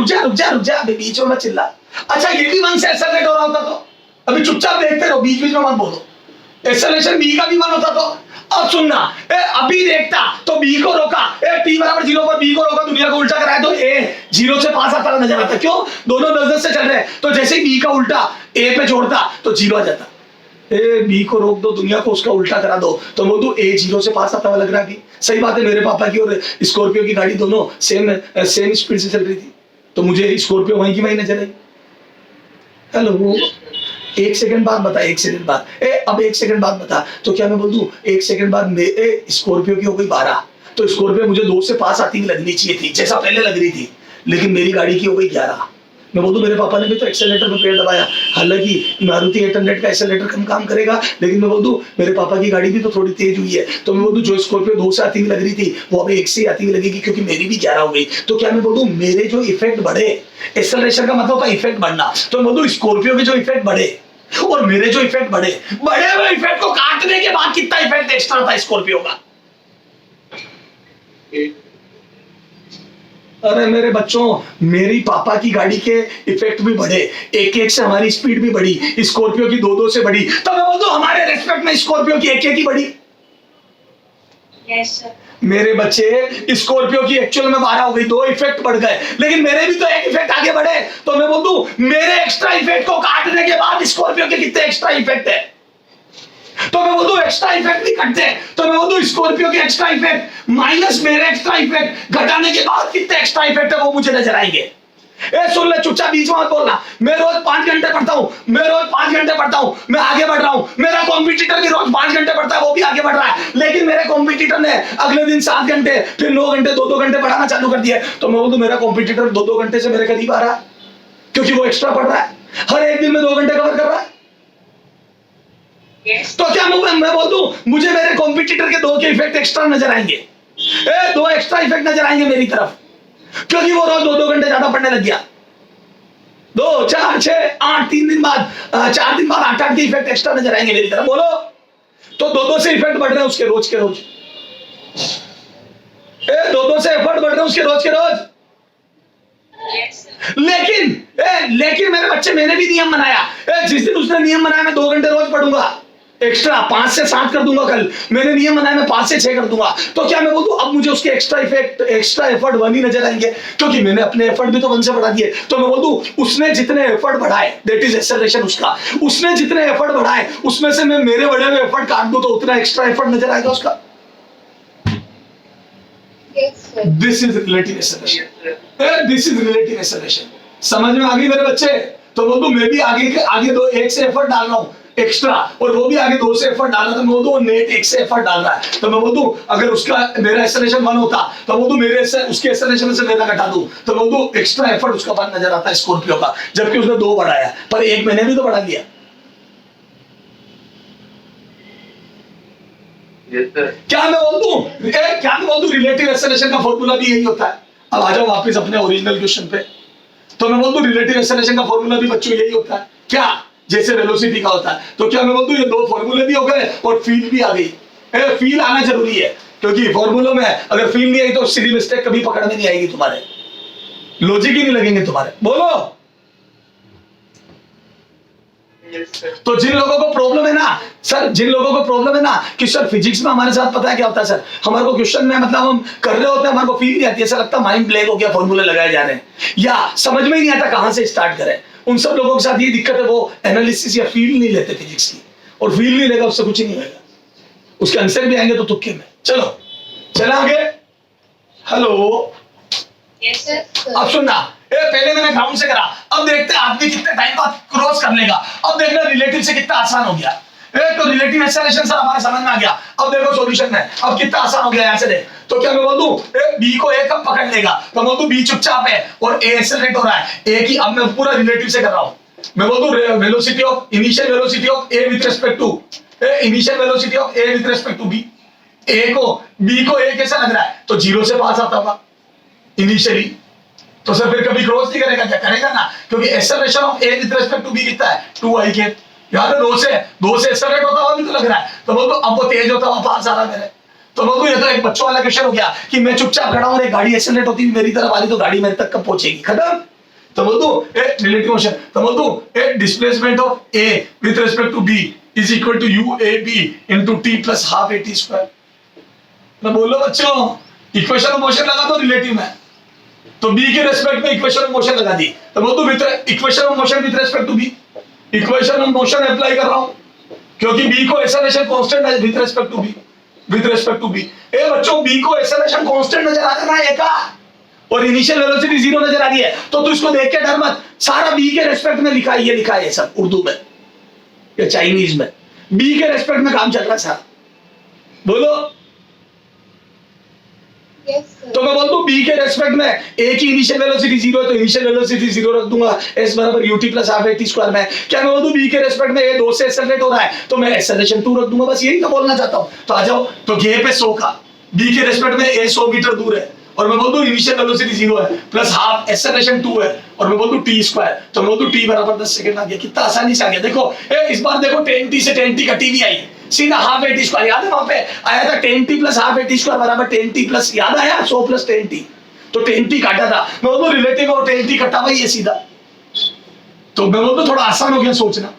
रुक जा अभी बीच में मत चिल्ला। अच्छा ये भी 1 से एक्सेलरेट हो रहा होता तो अभी चुपचाप देखते रहो, बीच में मत बोलो। एक्सेलरेशन बी का भी 1 होता तो अब सुनना, अभी देखता तो बी को रोका, t बराबर 0 पर बी को रोका, दुनिया को उल्टा कराया तो ए 0 से पास आता नजर आता। क्यों? दोनों 10-10 से चल रहे हैं, तो जैसे ही बी का उल्टा ए पे जोड़ता तो 0 आ जाता। बी को रोक दो, दुनिया को उसका उल्टा करा दो, तो वो तो ए 0 से पास आता हुआ लग रहा है। सही बात है, मेरे पापा की और स्कॉर्पियो की गाड़ी दोनों सेम स्पीड से चल रही थी, तो मुझे स्कॉर्पियो वहीं की वहीं नजर आई। हेलो, 1 सेकंड बाद बता, 1 सेकंड बाद अब 1 सेकंड बाद बता, तो क्या मैं बोल दूं 1 सेकंड बाद स्कॉर्पियो की हो गई 12, तो स्कॉर्पियो मुझे 2 से पास आती हुई लगनी चाहिए थी जैसा पहले लग रही थी, लेकिन मेरी गाड़ी की हो गई 11। मैं बोल दूं मेरे पापा ने भी तो एक्सेलरेटर पे पैर दबाया, हालांकि मारुति 800 का एक्सेलरेटर कम काम करेगा, लेकिन मैं बोल दूं मेरे पापा की गाड़ी भी तो थोड़ी तेज हुई है। तो मैं बोल दूं जो स्कॉर्पियो 2 से आती हुई लग रही थी वो अभी 1 से ही आती हुई लगेगी, क्योंकि मेरी भी 11 हो गई। तो क्या मैं बोल दूं मेरे जो इफेक्ट बढ़े, एक्सेलरेशन का मतलब होता है इफेक्ट बढ़ना, तो मैं बोल दूं स्कॉर्पियो के जो इफेक्ट बढ़े और मेरे जो इफेक्ट बढ़े हुए इफेक्ट को काटने के बाद कितना इफेक्ट एक्स्ट्रा था स्कॉर्पियो का? अरे मेरे बच्चों, मेरी पापा की गाड़ी के इफेक्ट भी बढ़े, 1-1 से हमारी स्पीड भी बढ़ी, स्कॉर्पियो की 2-2 से बढ़ी। तो मैं बोल दूं हमारे रेस्पेक्ट में स्कॉर्पियो की 1-1 की बढ़ी। Yes sir. मेरे बच्चे, स्कॉर्पियो की एक्चुअल में 12 हो गई, 2 इफेक्ट बढ़ गए, लेकिन मेरे भी तो 1 इफेक्ट आगे बढ़े। तो मैं बोल दूं मेरे एक्स्ट्रा इफेक्ट को काटने के बाद स्कॉर्पियो के कितने एक्स्ट्रा इफेक्ट है, तो मैं बोल दूं एक्स्ट्रा इफेक्ट भी कटते हैं। तो मैं बोल दूं स्कॉर्पियो के एक्स्ट्रा इफेक्ट माइनस मेरे एक्स्ट्रा इफेक्ट घटाने के बाद कितने एक्स्ट्रा इफेक्ट है वो मुझे नजर आएंगे। सुन ले, चुपचाप बीच में मत बोलना। मैं रोज 5 घंटे पढ़ता हूं, मैं आगे बढ़ रहा हूं। मेरा कॉम्पिटिटर भी रोज 5 घंटे पढ़ता है, वो भी आगे बढ़ रहा है, लेकिन मेरे कॉम्पिटिटर ने अगले दिन 7 घंटे, फिर 9 घंटे, 2-2 घंटे पढ़ाना चालू कर दिया। तो मैं बोल दूं मेरा कॉम्पिटिटर 2-2 घंटे से मेरे करीब आ रहा है, क्योंकि वो एक्स्ट्रा पढ़ रहा है, हर एक दिन में 2 घंटे कवर कर रहा है। Yes. तो क्या मैं बोल दूं मुझे मेरे कॉम्पिटिटर के 2 के इफेक्ट एक्स्ट्रा नजर आएंगे, 2 एक्स्ट्रा इफेक्ट नजर आएंगे मेरी तरफ, क्योंकि वो रोज 2-2 घंटे ज्यादा पढ़ने लग गया। 2, 4, 6, 8, 3 दिन बाद 4 दिन बाद 8-8 के इफेक्ट एक्स्ट्रा नजर आएंगे मेरी तरफ। बोलो, तो 2-2 से इफेक्ट बढ़ रहे हैं उसके रोज के रोज, 2-2 से एफर्ट बढ़ रहे हैं उसके रोज के रोज। Yes. लेकिन मेरे बच्चे, मैंने भी नियम बनाया, जिस दिन उसने नियम बनाया मैं 2 घंटे रोज पढ़ूंगा, एक्स्ट्रा 5 से 7 कर दूंगा कल, मैंने नियम बनाया मैं 5 से 6 कर दूंगा, तो क्या मैं बोल दूं अब मुझे उसके एक्स्ट्रा एफर्ट 1 ही नजर आएंगे, क्योंकि मैंने अपने एफर्ट भी तो 1 से बढ़ा दिए। तो मैं बोल दूं उसने जितने एफर्ट बढ़ाए, दैट इज एक्सेलरेशन उसका, उसने जितने एफर्ट बढ़ाए उसमें से मैं मेरे बढ़े हुए एफर्ट काट दूं तो उतना एक्स्ट्रा एफर्ट नजर आएगा उसका। Yes, sir. This is relative acceleration, this is relative acceleration. समझ में आ गई मेरे बच्चे? तो बोल दूं मैं भी आगे दो 1 से एफर्ट डाल रहा हूं एक्स्ट्रा, और वो भी आगे 2 से एफर्ट डाल रहा है, तो मैं बोल दूं नेट 1 से एफर्ट डाल रहा है, तो मैं बोल दूं अगर उसका मेरा एक्सेलरेशन 1 होता तो बोल दूं मेरे से उसके एक्सेलरेशन से मेरा घटा दूं, तो बोल दूं एक्स्ट्रा एफर्ट उसका 1 नजर आता है स्कॉर्पियो का, जबकि उसने 2 बढ़ाया, पर एक मैंने भी तो बढ़ा दिया। क्या मैं बोल दूं रिलेटिव एक्सेलरेशन का फॉर्मूला भी यही होता है। अब आ जाओ वापस अपने ओरिजिनल क्वेश्चन पे, तो मैं बोल दूं रिलेटिव एक्सेलरेशन का फॉर्मूला भी बच्चों यही होता है, क्या जैसे वेलोसिटी का होता है। तो क्या मैं बोल दूं ये 2 फॉर्मूले भी हो गए और फील भी आ गई। फील आना जरूरी है, क्योंकि फॉर्मूलों में अगर फील नहीं आई तो सीधी मिस्टेक कभी पकड़ में नहीं आएगी, तुम्हारे लॉजिक ही नहीं लगेंगे तुम्हारे। बोलो। तो जिन लोगों को प्रॉब्लम है ना सर, जिन लोगों को प्रॉब्लम है ना कि सर फिजिक्स में हमारे साथ पता है क्या होता है सर, हमारे को क्वेश्चन में मतलब हम कर रहे होते हैं, हमारे को फील नहीं आती, ऐसा लगता है माइंड ब्लैंक हो गया, फॉर्मूले लगाए जा रहे हैं या समझ में ही नहीं आता कहां से स्टार्ट करें, उन सब लोगों के साथ ये दिक्कत है, वो एनालिसिस या फील नहीं लेते फिजिक्स की, और फील नहीं लेगा उससे कुछ ही नहीं होगा, उसके आंसर भी आएंगे तो तुक्के में। चलो चला आगे। Hello Yes, sir. अब सुनना, पहले मैंने ग्राउंड से करा, अब देखते हैं आदमी कितने टाइम बाद क्रॉस कर लेगा। अब देखना रिलेटिव से कितना आसान हो गया। तो रिलेटिव एक्सेलरेशन सर हमारे समझ में आ गया। अब देखो सॉल्यूशन में अब कितना आसान हो गया, यहां से देख। तो क्या मैं बोल दूं बी को ए कब पकड़ लेगा, तो मैं बोल दूं बी चुपचाप है और ए एक्सेलरेट हो रहा है, ए की अब मैं पूरा रिलेटिव से कर रहा हूं। मैं बोल दूं velocity of initial velocity of A with respect to initial velocity of A with respect to B. A को बी को ए कैसा लग रहा है, तो 0 से पास आता होगा इनिशियली, तो सर फिर कभी क्रॉस नहीं करेगा, क्या करेगा ना, क्योंकि acceleration of A with respect to B कितना है 2i के, याद है 2 से एक्सेलरेट होता हुआ भी तो लग रहा है, तो बोल दो अब वो तेज होता हुआ पास आ रहा है मेरे, तो बोल दो ये तो एक बच्चों वाला क्वेश्चन हो गया कि मैं चुपचाप खड़ा हूं, एक गाड़ी एक्सेलरेट होती मेरी तरफ आ रही तो गाड़ी मेरे तक कब पहुंचेगी, खत्म। तो बोल दो रिलेटिव मोशन, तो बोल दो displacement of A with respect to B is equal to U A B into T plus half A T square. मैं बोलो बच्चों इक्वेशन ऑफ मोशन लगा दो रिलेटिव में, तो बी के रेस्पेक्ट में इक्वेशन ऑफ मोशन लगा दी, तो बोल दो equation of motion with respect to B, equation of motion apply कर रहा हूं क्योंकि बी को एक्सेलरेशन कांस्टेंट है with respect to B, with respect to B. ए बच्चों बी को एक्सेलरेशन कांस्टेंट नजर आ रहा है ए का, और इनिशियल वेलोसिटी 0 नजर आ रही है, तो तू इसको देख के डर मत, सारा बी के रेस्पेक्ट में लिखा है, ये लिखा है सब उर्दू में या चाइनीज में, बी के रेस्पेक्ट में काम चल रहा है सारा। बोलो। Yes, sir. तो मैं बोल दूं बी के रेस्पेक्ट में ए की इनिशियल वेलोसिटी 0 है तो इनिशियल वेलोसिटी 0 रख दूंगा s बराबर ut plus half T square में। क्या मैं बोल दूं बी के रेस्पेक्ट में ए 2 से एक्सेलरेट हो रहा है तो मैं एक्सेलरेशन 2 रख दूंगा, बस यही तो बोलना चाहता हूं। तो आ जाओ, तो ये पे 100 का, बी के रेस्पेक्ट में ए 100 मीटर दूर है और मैं बोल दूं इनिशियल वेलोसिटी 0 है प्लस हाफ एक्सेलरेशन 2 है और मैं बोल दूं टी स्क्वायर, तो मैं बोल दूं टी बराबर 10 सेकंड आ गया, कितना आसानी से आ गया। देखो इस बार देखो 10t से 10t कटी भी आई, सीधा हाफ ए टी स्क्वायर, याद है वहां पे आया था 10t plus half A T square बराबर 10t प्लस, याद आया 100 प्लस 10t, तो 10t काटा था, मैं बोलूं रिलेटिव और 10t कटा हुआ ये सीधा, तो मैं बोलूं थोड़ा आसान हो गया सोचना।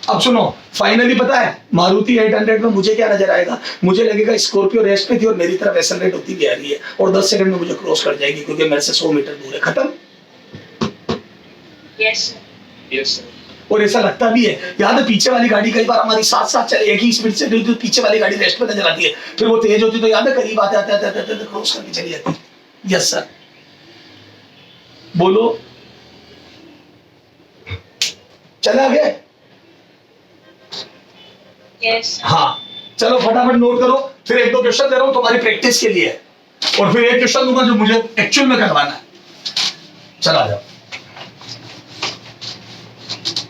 अब सुनो फाइनली पता है मारुति 800 में मुझे क्या नजर आएगा, मुझे लगेगा स्कॉर्पियो रेस्ट पे थी और मेरी तरफ एक्सेलरेट होती भी आ रही है और 10 सेकंड में मुझे क्रॉस कर जाएगी क्योंकि मेरे से 100 मीटर दूर है, खत्म। Yes, sir. Yes, sir. और ऐसा लगता भी है, याद है पीछे वाली गाड़ी कई बार हमारी साथ साथ चले एक ही स्पीड से चलती है, पीछे वाली गाड़ी रेस्ट पे नजर आती है, फिर वो तेज होती है तो याद है करीब आते आते आते आते क्रॉस करके चली जाती है। यस सर, बोलो। चला आगे। Yes, sir. हाँ चलो फटाफट नोट करो, फिर 1-2 क्वेश्चन दे रहा हूं तुम्हारी प्रैक्टिस के लिए और फिर एक क्वेश्चन दूंगा जो मुझे एक्चुअल में करवाना है। चला जाओ।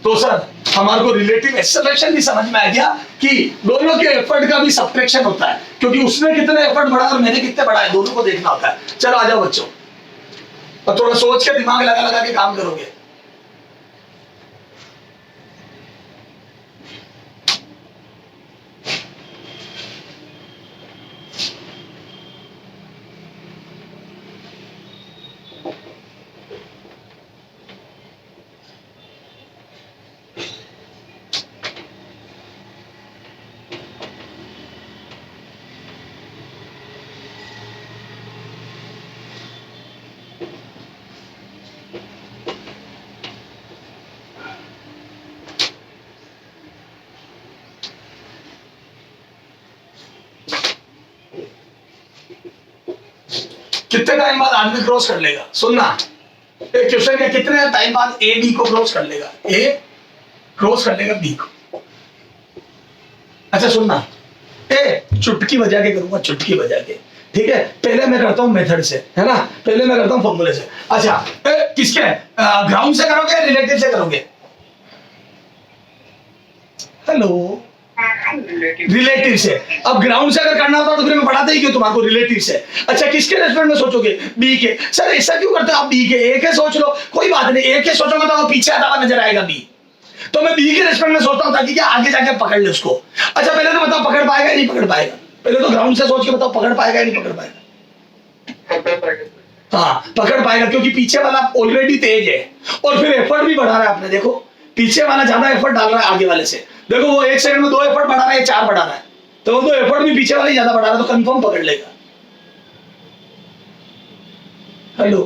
तो सर हमारे को रिलेटिव एक्सेलरेशन भी समझ में आ गया कि दोनों के एफर्ट का भी सब्ट्रैक्शन होता है क्योंकि उसने कितने एफर्ट बढ़ाया और मैंने कितने बढ़ाए दोनों को देखना होता है। चलो आ जाओ बच्चों, और थोड़ा सोच के दिमाग लगा लगा के काम करोगे। कितने टाइम बाद आदमी क्रॉस कर लेगा? सुनना, एक क्वेश्चन है, कितने टाइम बाद ए बी को क्रॉस कर लेगा? ए क्रॉस कर लेगा बी को। अच्छा सुनना, ए चुटकी बजा के करूंगा, चुटकी बजा के, ठीक है? पहले मैं करता हूं मेथड से, है ना? पहले मैं करता हूं फॉर्मूले से। अच्छा किसके, ग्राउंड से करोगे रिलेटिव से करोगे? हेलो, रिलेटिव से। अब ग्राउंड से अगर करना होता तो फिर मैं पढ़ाता ही क्यों तुम्हारे को रिलेटिव से? अच्छा किसके रेस्पेक्ट में सोचोगे? बी के। सर ऐसा क्यों करते हो आप? बी के, ए के सोच लो, कोई बात नहीं, ए के सोचोगे तो पीछे आता हुआ नजर आएगा बी, तो मैं बी के रेस्पेक्ट में सोचता हूं ताकि क्या आगे जाके पकड़ ले उसको। अच्छा पहले तो बताओ पकड़ पाएगा या नहीं पकड़ पाएगा? पहले तो ग्राउंड से सोच के बताओ पकड़ पाएगा या नहीं पकड़ पाएगा? हाँ पकड़ पाएगा, क्योंकि पीछे वाला ऑलरेडी तेज है और फिर एफर्ट भी बढ़ा रहा है आपने। देखो पीछे वाला ज्यादा एफर्ट डाल रहा है आगे वाले से। देखो वो 1 सेकंड में 2 एफर्ट बढ़ा रहा है, 4 बढ़ा रहा है, तो वो 2 एफर्ट भी पीछे वाला ही ज्यादा बढ़ा रहा है, तो कंफर्म पकड़ लेगा। हेलो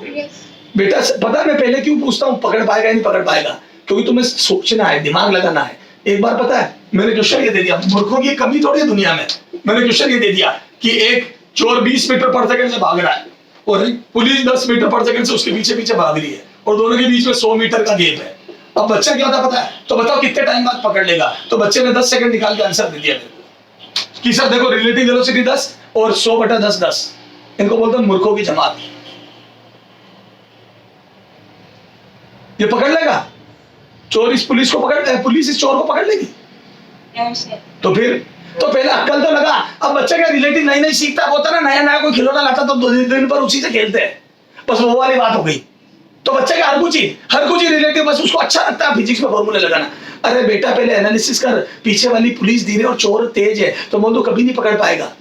बेटा, पता है मैं पहले क्यों पूछता हूँ पकड़ पाएगा या नहीं पकड़ पाएगा? क्योंकि तुम्हें सोचना है, दिमाग लगाना है। एक बार पता है मैंने क्वेश्चन ये दे दिया, मूर्खों की कमी थोड़ी है दुनिया में। मैंने क्वेश्चन ये दे दिया कि एक चोर 20 मीटर पर सेकंड से भाग रहा है और पुलिस 10 मीटर पर सेकंड से उसके पीछे पीछे भाग रही है और दोनों के बीच में 100 मीटर का गैप है। अब बच्चा क्या होता पता है? तो बताओ कितने टाइम बाद पकड़ लेगा? तो बच्चे ने 10 सेकंड निकाल के आंसर दे दिया मेरे को कि सर देखो रिलेटिव वेलोसिटी 10 और 100/10 10। इनको बोलते हैं मूर्खों की जमात। ये पकड़ लेगा? चोर इस पुलिस को पकड़, पुलिस इस चोर को पकड़ लेगी? तो फिर तो पहले अक्कल तो लगा। अब बच्चा क्या रिलेटिव नहीं नहीं सीखता होता ना, नया नया कोई खिलौना लाता तो 2 दिन पर उसी से खेलते हैं, बस वो वाली बात हो गई। तो बच्चे का हर कुछ ही रिलेटिव, बस उसको अच्छा लगता है फिजिक्स में फॉर्मूले लगाना। अरे बेटा पहले एनालिसिस कर, पीछे वाली पुलिस धीरे और चोर तेज है, तो बोल दो कभी नहीं पकड़ पाएगा।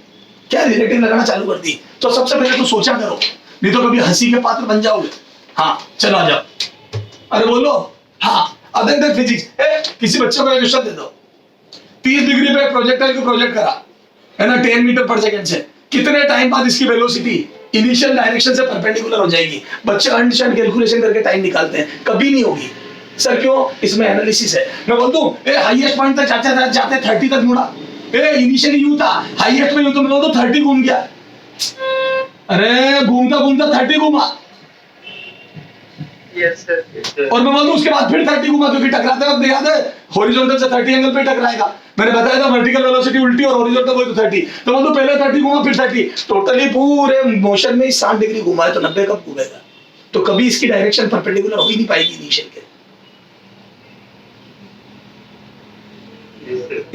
क्या रिलेटिव लगाना चालू कर दी? तो सबसे पहले तो सोचा करो, नहीं तो कभी हंसी के पात्र बन जाओगे। हाँ चलो आ जाओ। अरे बोलो। हाँ अब देख फिजिक्स, किसी बच्चे को क्वेश्चन दे दो, 30 डिग्री पे प्रोजेक्टाइल को प्रोजेक्ट करा, है ना, 10 मीटर पर सेकंड से, कितने टाइम बाद इसकी वेलोसिटी इनिशियल डायरेक्शन से परपेंडिकुलर हो जाएगी? बच्चे अंडरस्टैंड कैलकुलेशन करके टाइम निकालते हैं, कभी नहीं होगी। सर क्यों? इसमें एनालिसिस है। मैं बोल दूं हाईएस्ट पॉइंट तक जाते 30 तक मुड़ा, इनिशियली यूं था, हाईएस्ट में यूं, तो मैं बोल दूं 30 घूम गया। अरे घूमता घूमता 30 घूमा। Yes, sir. और मैं बोल दूं उसके बाद फिर 30 घूमा, क्योंकि टकराते वक्त याद है हॉरिजॉन्टल से 30 एंगल पे टकराएगा। मैंने बताया था वर्टिकल वेलोसिटी उल्टी और हॉरिजॉन्टल वो तो 30, तो बोल दूं पहले 30 घूमा फिर 30, टोटली पूरे मोशन में 60 डिग्री घुमा है, तो 90 कब घूमेगा? तो कभी इसकी डायरेक्शन परपेंडिकुलर हो ही नहीं पाएगी इनिशियल के।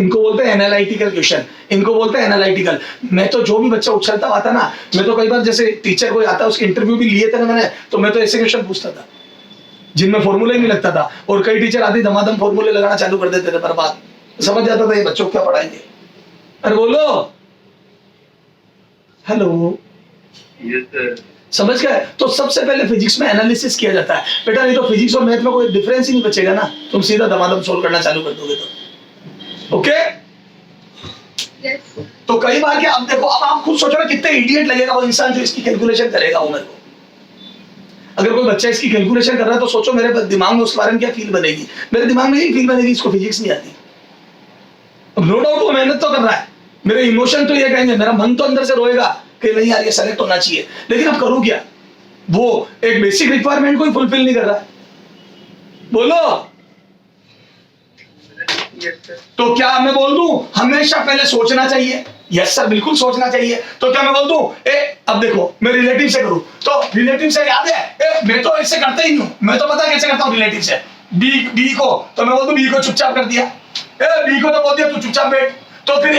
इनको बोलते हैं एनालिटिकल क्वेश्चन, इनको बोलते हैं एनालिटिकल। मैं तो जो भी बच्चा उछलता आता ना, मैं तो कई बार जैसे टीचर कोई आता उसके इंटरव्यू भी लिए थे ना मैंने, तो मैं तो ऐसे क्वेश्चन पूछता था जिनमें फॉर्मूला ही नहीं लगता था, और कई टीचर आते धमाधम फॉर्मूले लगाना चालू कर देते थे, बर्बाद। समझ जाता था ये बच्चों को क्या पढ़ाएंगे। अरे बोलो। हेलो। Yes, sir. समझ गए? तो सबसे पहले फिजिक्स में एनालिसिस किया जाता है बेटा, नहीं तो फिजिक्स और मैथ में कोई डिफरेंस ही नहीं बचेगा ना, तुम सीधा धमाधम सोल्व करना चालू कर दोगे तो। ओके? तो कई बार क्या, अब देखो, अब आप खुद सोचो ना कितने इडियट लगेगा वो इंसान जो इसकी कैलकुलेशन करेगा। वो मेरे को, अगर कोई बच्चा इसकी कैलकुलेशन कर रहा है तो सोचो मेरे दिमाग में उसके बारे में क्या फील बनेगी। मेरे दिमाग में यही फील बनेगी इसको फिजिक्स नहीं आती। अब नो डाउट वो मेहनत तो कर रहा है, मेरे इमोशन तो ये कहेंगे, मेरा मन तो अंदर से रोएगा कि नहीं यार ये सेलेक्ट होना चाहिए, लेकिन अब करूं क्या? वो एक बेसिक रिक्वायरमेंट को ही फुलफिल नहीं कर रहा है। बोलो। Yes, sir. तो क्या मैं बोल दूं हमेशा पहले सोचना चाहिए? यस सर बिल्कुल सोचना चाहिए। तो क्या मैं बोल दूं अब देखो मैं रिलेटिव से करूं, तो रिलेटिव से याद है मैं तो ऐसे करता ही नहीं हूं, मैं तो पता कैसे करता हूं रिलेटिव से। बी को तो मैं बोल दूं बी को चुपचाप कर दिया, बी को तो बोल दिया तू चुपचाप बैठ, तो फिर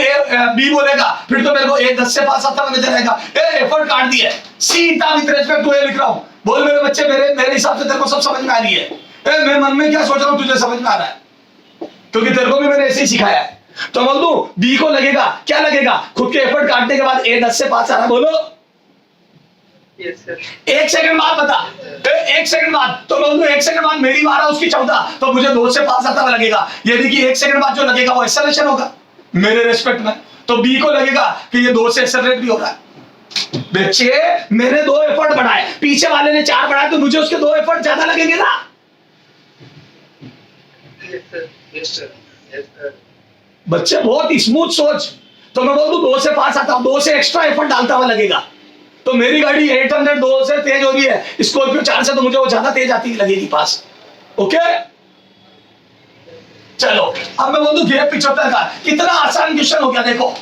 बी बोलेगा, फिर तो मेरे को 10 से पास आता नजर आएगा, एफर्ट काट दिया। सीधा विद रिस्पेक्ट टू लिख रहा हूं, बोल मेरे बच्चे, मेरे हिसाब से तेरे को सब समझ में आ रही है, मैं मन में क्या सोच रहा हूं तुझे समझ में आ रहा है, क्योंकि तेरे को भी मैंने ऐसे ही सिखाया है। तो बोल दूं बी को लगेगा, क्या लगेगा? खुद के एफर्ट काटने के बाद 10 से पास आ रहा। बोलो। Yes, sir. 1 सेकंड बाद बता, 1 सेकंड बाद, तो बोल दूं 1 सेकंड बाद मेरी 12 उसकी 14, तो मुझे 2 से पास आता हुआ लगेगा। यदि कि 1 सेकंड बाद जो लगेगा वो एक्सेलरेशन होगा मेरे रेस्पेक्ट में, तो बी को लगेगा कि ये 2 से एक्सेलरेट भी हो रहा है। बच्चे मैंने 2 एफर्ट बढ़ाए, पीछे वाले ने 4 बढ़ाए, तो मुझे उसके 2 एफर्ट ज्यादा लगेंगे ना। Yes, sir. Yes, sir. Yes, sir. बच्चे बहुत स्मूथ सोच, तो मैं बोल दूं 2 से पास आता हूं, 2 से एक्स्ट्रा एफर्ट डालता हुआ लगेगा, तो मेरी गाड़ी 800 2 से तेज हो रही है, स्कॉर्पियो 4 से, तो मुझे वो ज्यादा तेज आती लगेगी पास। ओके चलो अब मैं बोल दूं गैप 75 का। कितना आसान क्वेश्चन हो गया देखो।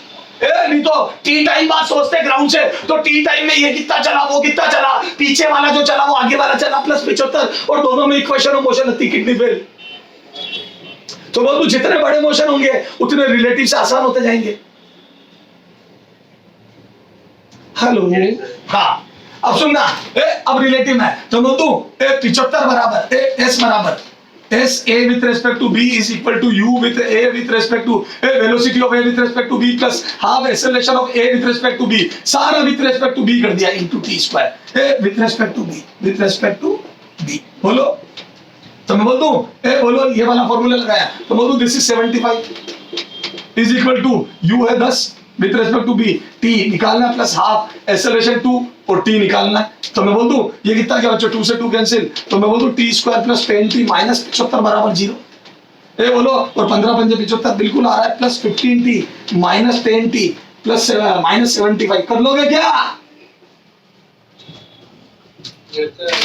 नहीं तो टी टाइम बाद सोचते ग्राउंड से, तो टी टाइम में ये कितना चला, वो कितना चला, पीछे वाला जो चला वो आगे वाला चला, प्लस 75, और दोनों में इक्वेशन ऑफ मोशन लगती, किडनी फेल। तो बोल जितने बड़े मोशन होंगे उतने रिलेटिव से आसान होते जाएंगे। हेलो हाँ अब सुनना, अब रिलेटिव है तो बोल दूं 75 बराबर एस बराबर S A with respect to B is equal to U with A with respect to velocity of A with respect to B plus half acceleration of A with respect to B, सारा with respect to B कर दिया into T square A with respect to B with respect to B. बोलो तो मैं बोल दूं बोलो ये वाला फॉर्मूला लगाया तो बोल दूं this is 75 is equal to U है 10 with respect to B, T निकालना प्लस हाफ एक्सेलरेशन 2 और टी निकालना है। तो मैं बोल दूं ये कितना क्या बच्चों, 2 से 2 कैंसिल, तो मैं बोल दूं T square plus 10t minus 75 बराबर 0। बोलो और 15 पंजे 75 बिल्कुल आ रहा है, plus 15t minus 10t plus minus 75। कर लोगे क्या?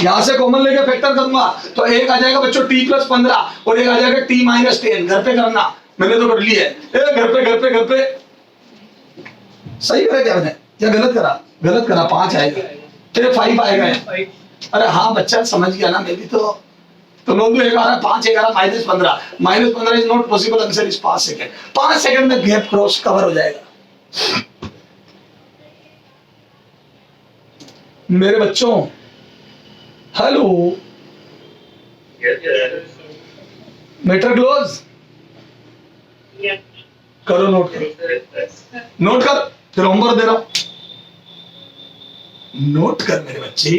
यहां से कॉमन लेके फैक्टर करूंगा तो एक आ जाएगा बच्चों t प्लस 15 और एक आ जाएगा t माइनस 10। घर पे करना, मैंने तो कर लिया है। घर पे सही करा क्या मैंने या गलत करा? 5 आएगा, तेरे 5 आएगा। अरे हाँ बच्चा समझ गया ना, मैं भी तो लोग भी 11 5 11 minus 15 is not possible, answer is 5 second. 5 second में गैप क्रॉस कवर हो जाएगा। मेरे बच्चों हेलो, मैटर क्लोज करो, नोट कर, फिर होमवर्क दे रहा हूं, नोट कर मेरे बच्चे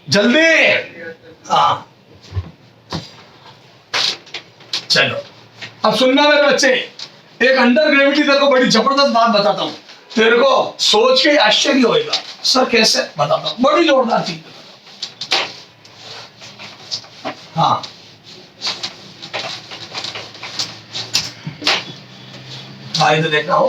जल्दी। हाँ चलो अब सुनना मेरे बच्चे, एक अंडर ग्रेविटी तेरे को बड़ी जबरदस्त बात बताता हूं, तेरे को सोच के आश्चर्य होएगा। सर कैसे? बताता हूं, बड़ी जोरदार चीज बताता हूं। हाँ भाई तो देखना हो,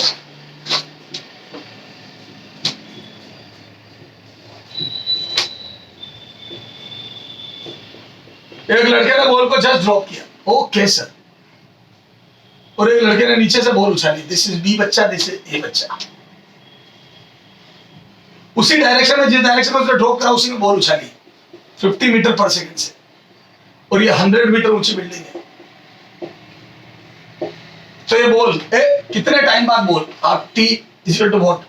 एक लड़के ने बॉल को जस्ट ड्रॉप किया, ओके सर, और एक लड़के ने नीचे से बॉल उछाली, दिस इज बी बच्चा, दिस इज ए बच्चा। उसी डायरेक्शन में, जिस डायरेक्शन में उसने ड्रॉप करा उसी में बॉल उछाली 50 मीटर पर सेकंड से, और ये 100 मीटर ऊंची बिल्डिंग है। तो ये बॉल कितने टाइम बाद ball T equal to what,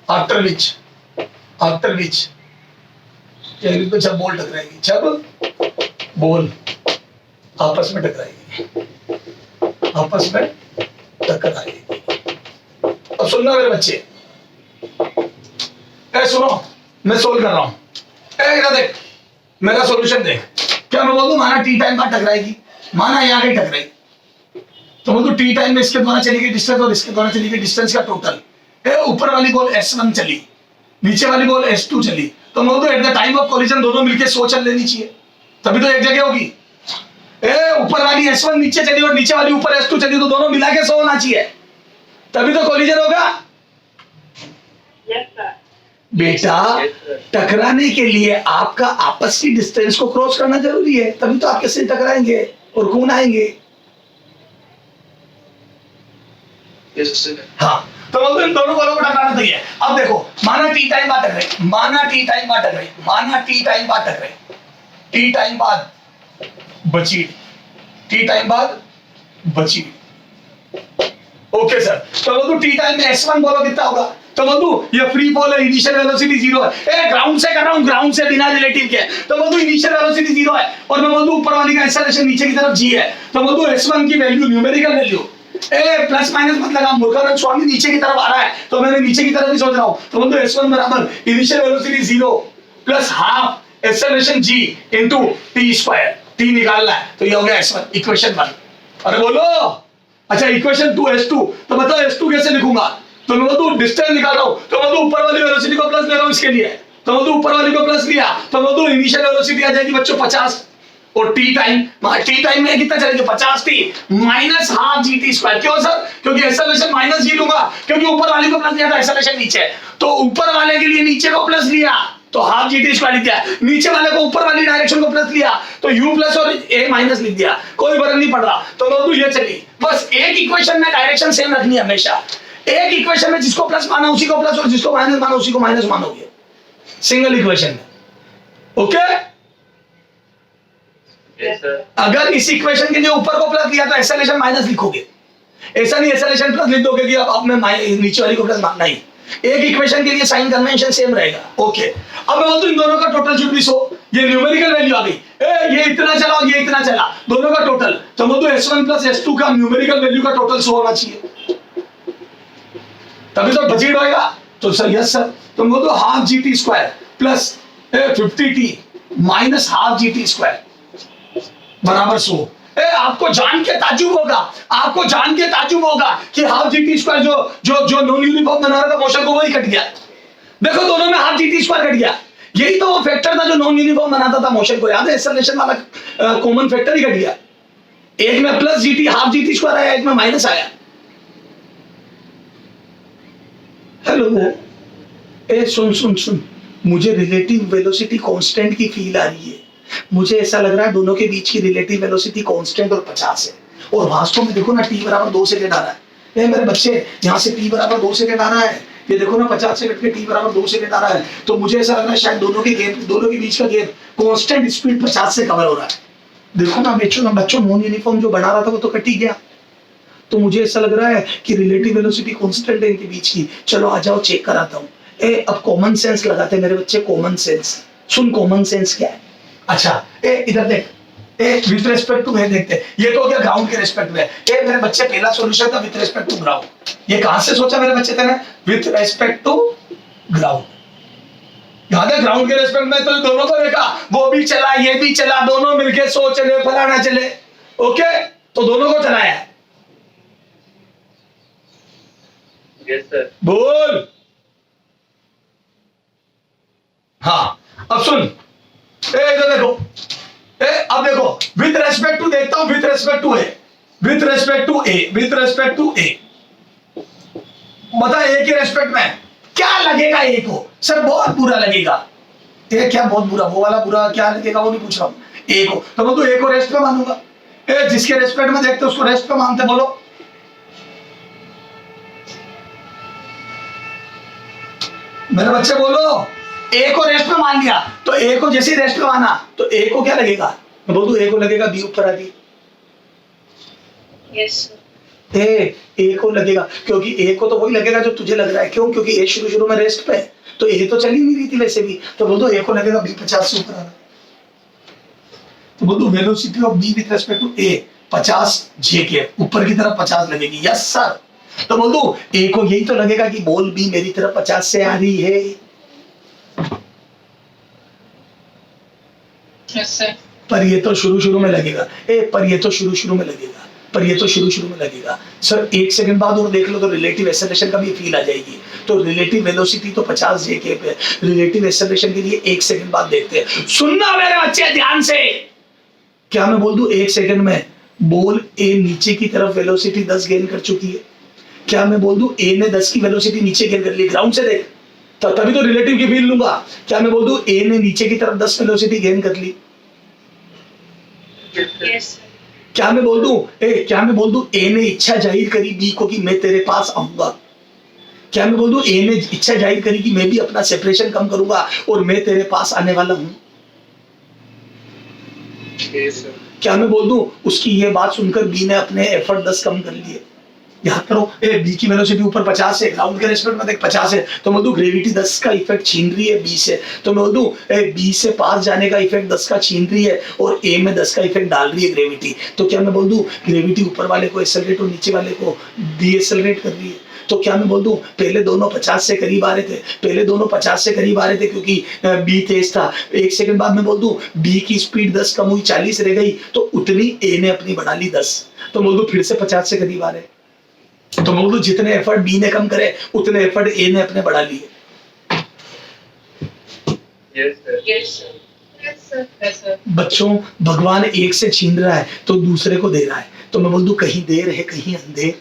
after which जब बॉल टकराएगी, जब बॉल आपस में टकराएगी। अब सुनना मेरे बच्चे, सुनो मैं सोल्व कर रहा हूं, देख मेरा सॉल्यूशन देख। क्या मैं बोल दूं माना टी टाइम बाद टकराएगी, माना यहाँ कहीं टकराई, तो बोल दूं टी टाइम में इसके द्वारा चली गई डिस्टेंस और इसके द्वारा चली गई डिस्टेंस का टोटल, ऊपर वाली बॉल S1 चली, नीचे वाली बॉल S2 चली, तो बोल दूं at the time of collision दोनों मिलके 100 चल लेनी चाहिए, तभी तो एक जगह होगी। ऊपर वाली S1 नीचे चली और नीचे वाली ऊपर S2 चली, तो दोनों मिला के 100 होना चाहिए, तभी तो कोलिजन होगा। बेटा टकराने के लिए आपका आपस की डिस्टेंस को क्रॉस करना जरूरी है, तभी तो आप किससे टकराएंगे और कौन आएंगे। हाँ तो बोलते हैं दोनों बॉलों को टकराना चाहिए। अब देखो माना टी टाइम बाद टकराई, टी टाइम बाद बची। ओके सर, तो बोलूं टी टाइम में S1 बोलो कितना होगा, तो बोलूं ये फ्री फॉल है, इनिशियल वेलोसिटी 0 है। ग्राउंड से कर रहा हूं, ग्राउंड से बिना रिलेटिव के, तो बोलूं इनिशियल वेलोसिटी 0 है, और मैं बोलूं ऊपर वाली का एक्सेलरेशन नीचे की तरफ g है, तो बोलूं S1 की value numerical value plus minus मत लगा, मूर्खानंद स्वामी नीचे की तरफ आ रहा है तो मैंने नीचे की तरफ ही सोच रहा हूं, तो बोलूं S1 बराबर initial velocity 0 plus half acceleration g into t square, t निकालना है, तो ये हो गया S1 इक्वेशन 1। अरे बोलो अच्छा इक्वेशन 2 S2, तो बताओ S2 कैसे लिखूंगा, तो मैं बोलूं डिस्टेंस निकाल रहा हूं, तो बोलूं ऊपर वाली वेलोसिटी को प्लस ले रहा हूं इसके लिए, तो बोलूं ऊपर वाली को प्लस लिया, तो बोलूं इनिशियल वेलोसिटी आ जाएगी बच्चों 50 और टी टाइम में कितना चलेगा 50t minus half G T square. क्यों सर? क्योंकि एक्सेलरेशन माइनस जी लूंगा, क्योंकि ऊपर वाले को प्लस लिया था, एक्सेलरेशन नीचे है, तो ऊपर वाले के लिए नीचे को प्लस लिया तो हाफ जी टी स्क्वायर लिख दिया, नीचे वाले को ऊपर वाली डायरेक्शन को प्लस लिया तो u प्लस और a माइनस लिख दिया, कोई फर्क नहीं पड़ रहा। तो दोस्तों ये चली, बस एक इक्वेशन में डायरेक्शन सेम रखनी है हमेशा। एक इक्वेशन में जिसको प्लस माना उसी को प्लस और जिसको माइनस माना उसी को माइनस मानोगे, सिंगल इक्वेशन में। ओके? Yes, sir. अगर इस इक्वेशन के लिए ऊपर को प्लस लिया तो एक्सेलरेशन माइनस लिखोगे, ऐसा नहीं एक्सेलरेशन प्लस लिख दोगे कि अब मैं नीचे वाली को प्लस मानना ही। एक इक्वेशन के लिए साइन कन्वेंशन सेम रहेगा। ओके, अब मैं बोलता हूं इन दोनों का टोटल शुड बी सो, ये न्यूमेरिकल वैल्यू आ गई, ये इतना चला और ये इतना चला, दोनों का टोटल, तो बोलते हैं s1 प्लस s2 का न्यूमेरिकल वैल्यू का टोटल 100 होना चाहिए, तभी तो बजट होएगा। तो सर यस सर, तो बोलते हो half G T square plus 50t minus half G T square बराबर 100। आपको जान के ताजुब होगा, आपको जान के ताजुब होगा कि हाफ जी टी स्क्वायर जो नॉन यूनिफॉर्म बना रहा था मोशन को वही कट गया। देखो दोनों में half G T square cut गया, यही तो वो फैक्टर था जो नॉन यूनिफॉर्म बनाता था मोशन को, याद है? एक्सेलरेशन वाला कॉमन फैक्टर ही कट गया, एक में plus G T half G T square आया, एक में माइनस आया। हेलो, सुन, मुझे रिलेटिव वेलोसिटी कांस्टेंट की फील आ रही है, मुझे ऐसा लग रहा है दोनों के बीच की रिलेटिव वेलोसिटी कांस्टेंट और 50 है, और वास्तव में देखो ना t बराबर 2 सेकंड आ रहा है। ये मेरे बच्चे, यहाँ से t बराबर 2 सेकंड आ रहा है, ये देखो ना 50 से कट के t बराबर 2 सेकंड आ रहा है, तो मुझे ऐसा लग रहा है शायद दोनों के बीच का गैप कांस्टेंट स्पीड 50 से कवर हो रहा है। देखो ना बच्चों नॉन यूनिफॉर्म जो बना रहा था वो तो कट ही गया, तो मुझे ऐसा लग रहा है कि रिलेटिव वेलोसिटी कांस्टेंट है इनके बीच की। चलो आ जाओ चेक कराता हूँ। अब कॉमन सेंस लगाते हैं मेरे बच्चे, कॉमन सेंस। सुन कॉमन सेंस क्या है। अच्छा इधर देख, विद रिस्पेक्ट टू देखते, ये तो हो गया ग्राउंड के रिस्पेक्ट में। मेरे बच्चे पहला सॉल्यूशन था विद रिस्पेक्ट टू ग्राउंड, ये कहां से सोचा मेरे बच्चे ने? With respect to ground. याद है ग्राउंड के रिस्पेक्ट में तो दोनों को देखा, वो भी चला ये भी चला, दोनों मिलके 100 चले फलाना चले। ओके, तो दोनों को चलाया। Yes, sir. बोल। हाँ, अब सुन, इधर देखो, अब देखो विद रेस्पेक्ट टू देखता हूं, with respect to A, with respect to A, with respect to A, बता ए के रेस्पेक्ट में क्या लगेगा ए को? सर बहुत बुरा लगेगा। ए क्या बहुत बुरा? वो वाला बुरा क्या लगेगा वो नहीं पूछ रहा हूं, ए को। तो मैं तो ए को रेस्ट पे मानूंगा, जिसके रेस्पेक्ट में देखते उसको रेस्ट पे मानते। बोलो मेरे बच्चे, बोलो। ए को रेस्ट में मान लिया, तो ए को जैसे ही रेस्ट में माना तो ए को क्या लगेगा? मैं बोल दूं ए को लगेगा बी ऊपर आती। Yes, sir. ए को लगेगा, क्योंकि ए को तो वही लगेगा जो तुझे लग रहा है। क्यों? क्योंकि ए शुरू में रेस्ट पे है, तो ए तो चल ही नहीं रही थी वैसे भी, तो बोल दो ए को लगेगा बी 50 से ऊपर आना। तो बोल दो velocity of B with respect to A 50 J के ऊपर की तरफ 50 लगेगी। Yes sir. तो बोल दो ए को यही तो लगेगा कि बॉल बी मेरी तरफ 50 से आ रही है। Yes, sir. पर ये तो शुरू में लगेगा, पर ये तो शुरू में लगेगा, पर ये तो शुरू में लगेगा। सर 1 सेकंड बाद और देख लो तो रिलेटिव एक्सेलरेशन का भी फील आ जाएगी। तो रिलेटिव वेलोसिटी तो 50 जे के पे, रिलेटिव एक्सेलरेशन के लिए 1 सेकंड बाद देखते हैं। सुनना मेरे बच्चे ध्यान से, क्या मैं बोल दूं 1 सेकंड में बॉल ए नीचे की तरफ वेलोसिटी 10 गेन कर चुकी है। क्या मैं बोल दूं ए ने 10 की वेलोसिटी नीचे गेन कर ली? ग्राउंड से देख, तो तभी तो रिलेटिव की फील लूंगा। क्या मैं बोल दूं ए ने नीचे की तरफ 10 वेलोसिटी गेन कर ली? Yes, sir. क्या मैं बोल दूं ए ने इच्छा जाहिर करी बी को कि मैं तेरे पास आऊंगा? क्या मैं बोल दूं ए ने इच्छा जाहिर करी कि मैं भी अपना सेपरेशन कम करूंगा और मैं तेरे पास आने वाला हूं? Yes, sir. क्या मैं बोल दूं उसकी ये बात सुनकर बी ने अपने एफर्ट 10 कम कर लिए? याद करो, बी की वेलोसिटी ऊपर 50 है, ग्राउंड के रिस्पेक्ट में देख 50 है, तो मैं बोल दूं ग्रेविटी 10 का इफेक्ट छीन रही है बी से, तो मैं बोल दूं बी से पास जाने का इफेक्ट 10 का छीन रही है और ए में 10 का इफेक्ट डाल रही है ग्रेविटी। तो क्या मैं बोल दूं ग्रेविटी ऊपर वाले को एक्सेलरेट और नीचे वाले को डीएक्सेलरेट कर रही है? तो क्या मैं बोल दूं पहले दोनों 50 से करीब आ रहे थे, क्योंकि बी तेज था। 1 सेकंड बाद मैं बोल दूं बी की स्पीड 10 कम हुई 40 रह गई, तो उतनी ए ने अपनी बढ़ा ली 10, तो बोल दूं फिर से 50 से करीब आ रहे। तो बोल दो जितने एफर्ट बी ने कम करे उतने एफर्ट ए ने अपने बढ़ा लिए। Yes, sir. Yes, sir. Yes, sir. Yes, sir. बच्चों, भगवान एक से छीन रहा है तो दूसरे को दे रहा है, तो मैं बोल दूं कहीं देर है कहीं अंधेर।